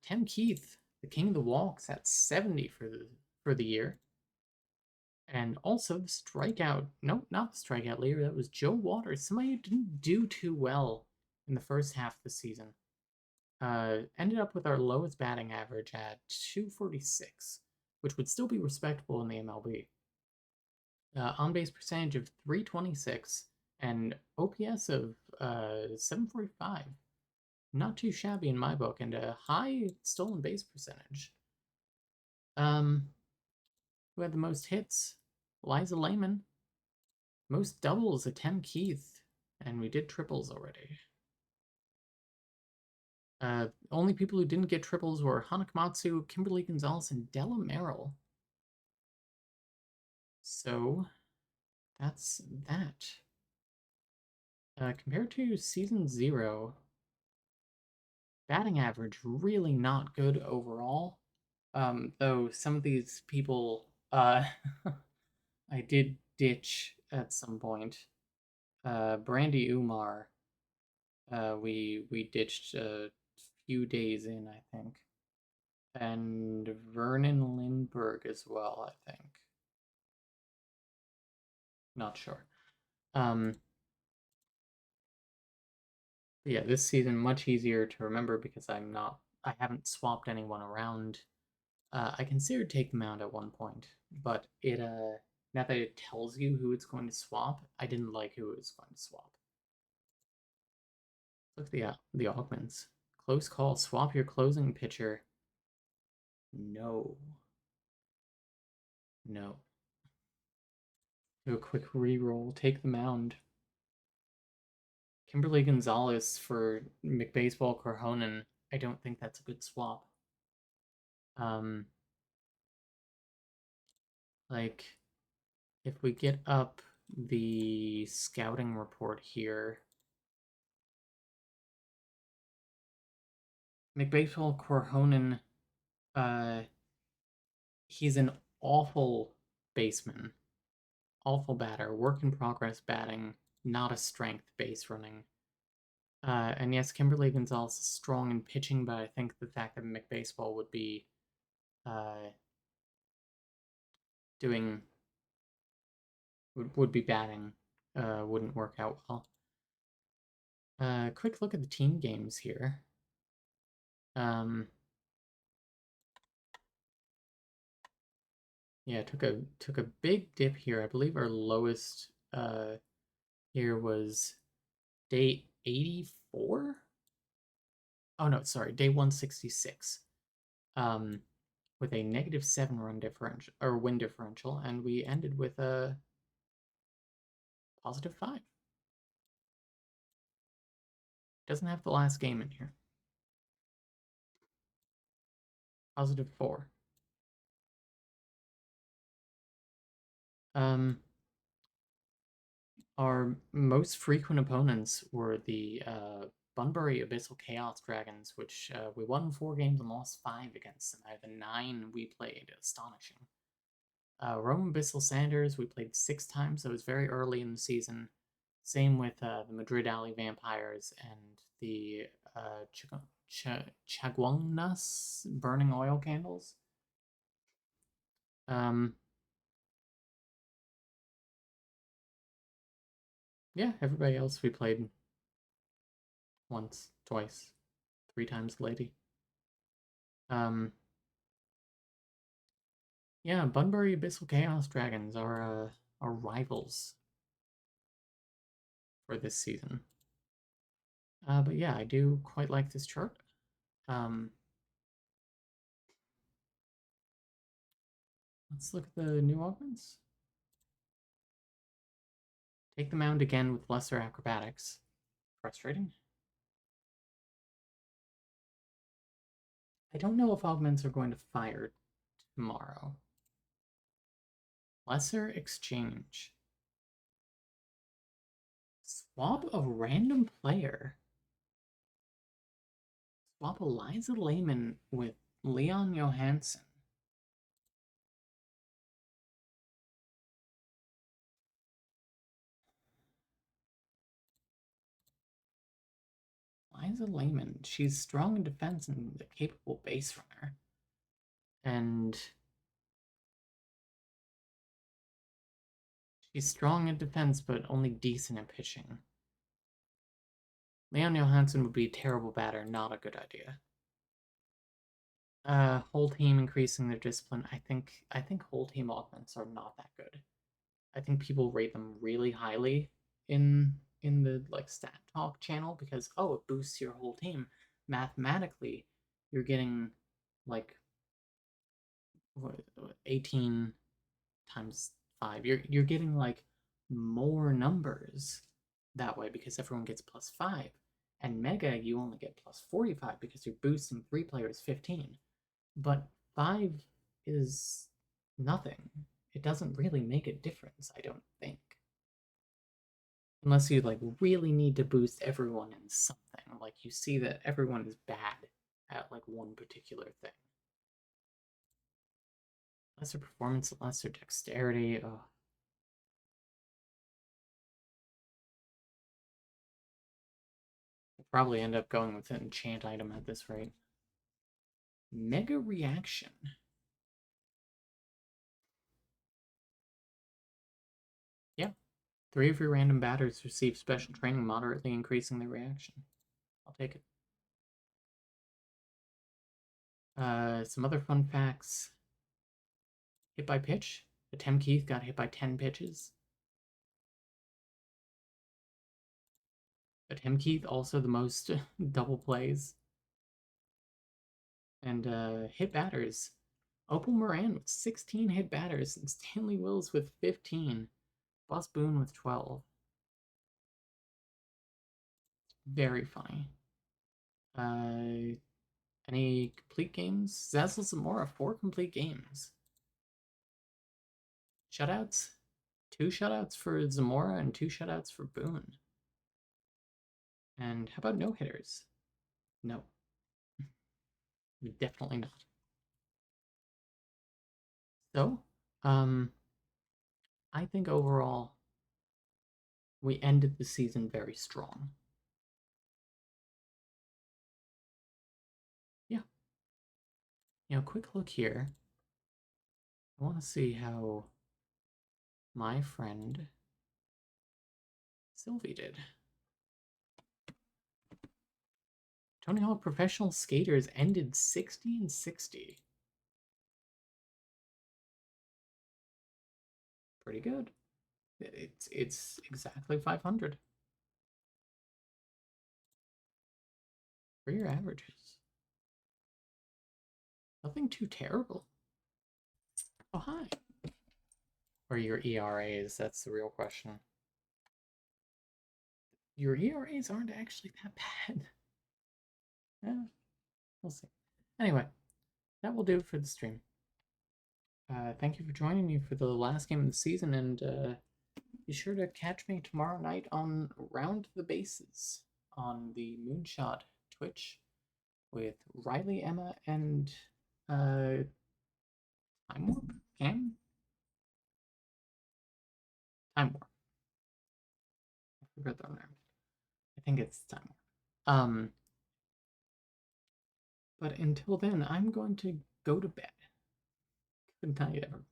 Tim Keith, the king of the walks, at 70 for the year. And also the strikeout, no, not the strikeout leader, that was Joe Waters, somebody who didn't do too well in the first half of the season. Ended up with our lowest batting average at 246, which would still be respectable in the MLB. On base percentage of 326 and OPS of 745. Not too shabby in my book, and a high stolen base percentage. Who had the most hits? Liza Lehman. Most doubles, at Tim Keith, and we did triples already. Only people who didn't get triples were Hanakamatsu, Kimberly Gonzalez, and Della Merrill. So, that's that. Compared to Season 0, batting average really not good overall. Though some of these people, I did ditch at some point. Brandy Umar, we ditched a few days in, I think. And Vernon Lindbergh as well, I think. Not sure. Yeah, this season much easier to remember because I haven't swapped anyone around. I considered taking them out at one point, but it now that it tells you who it's going to swap, I didn't like who it was going to swap. Look at the augments. Close call. Swap your closing pitcher. No. No. Do a quick re-roll. Take the mound. Kimberly Gonzalez for McBaseball Corhonen. I don't think that's a good swap. Um, like, if we get up the scouting report here, McBaseball Corhonen, he's an awful baseman, awful batter, work in progress batting, not a strength base running. And yes, Kimberly Gonzalez is strong in pitching, but I think the fact that McBaseball would be doing would be batting wouldn't work out well. Quick look at the team games here. Yeah, took a big dip here. I believe our lowest here was day 84. Oh no, sorry, day 166. With a -7 run differential or win differential, and we ended with a +5. Doesn't have the last game in here. +4. Our most frequent opponents were the Bunbury Abyssal Chaos Dragons, which we won 4 games and lost 5 against them out of the 9 we played. Astonishing. Rome Abyssal Sanders, we played 6 times. That was very early in the season. Same with the Madrid Alley Vampires and the Chaguanas Burning Oil Candles. Yeah, everybody else we played once, twice, 3 times lady. Yeah, Bunbury Abyssal Chaos Dragons are rivals for this season. But yeah, I do quite like this chart. Let's look at the new augments. Take the mound again with lesser acrobatics. Frustrating. I don't know if augments are going to fire tomorrow. Lesser exchange. Swap a random player. Swap Eliza Lehman with Leon Johansson. Eliza Lehman, she's strong in defense and a capable base runner. And she's strong in defense, but only decent at pitching. Leon Johansson would be a terrible batter, not a good idea. Whole team increasing their discipline. I think whole team augments are not that good. I think people rate them really highly in the like stat talk channel because it boosts your whole team. Mathematically, you're getting like 18 times 5. You're getting like more numbers that way because everyone gets +5. And Mega, you only get +45 because you're boosting 3 players 15. But 5 is nothing. It doesn't really make a difference, I don't think. Unless you like really need to boost everyone in something. Like you see that everyone is bad at like one particular thing. Lesser performance, lesser dexterity. Oh. We'll probably end up going with an enchant item at this rate. Mega reaction. Yeah. 3 of your random batters receive special training, moderately increasing their reaction. I'll take it. Some other fun facts. Hit by pitch. Tim Keith got hit by 10 pitches. But Tim Keith also the most double plays. And hit batters. Opal Moran with 16 hit batters, and Stanley Wills with 15. Boss Boone with 12. Very funny. Any complete games? Zazzle Zamora, 4 complete games. Shutouts? 2 shutouts for Zamora and 2 shutouts for Boone. And how about no-hitters? No. Definitely not. So, I think overall, we ended the season very strong. Yeah. Quick look here. I want to see how my friend Sylvie did. Tony Hawk Professional Skaters ended 60 and 60. Pretty good. It's exactly 500 for your averages. Nothing too terrible. Oh, hi. Or your ERAs, that's the real question. Your ERAs aren't actually that bad. Yeah, we'll see. Anyway, that will do it for the stream. Thank you for joining me for the last game of the season, and be sure to catch me tomorrow night on Round the Bases on the Moonshot Twitch with Riley, Emma, and Time Warp? Cam? Time Warp. I forgot their name. I think it's Time Warp. But until then, I'm going to go to bed. Good night, everyone.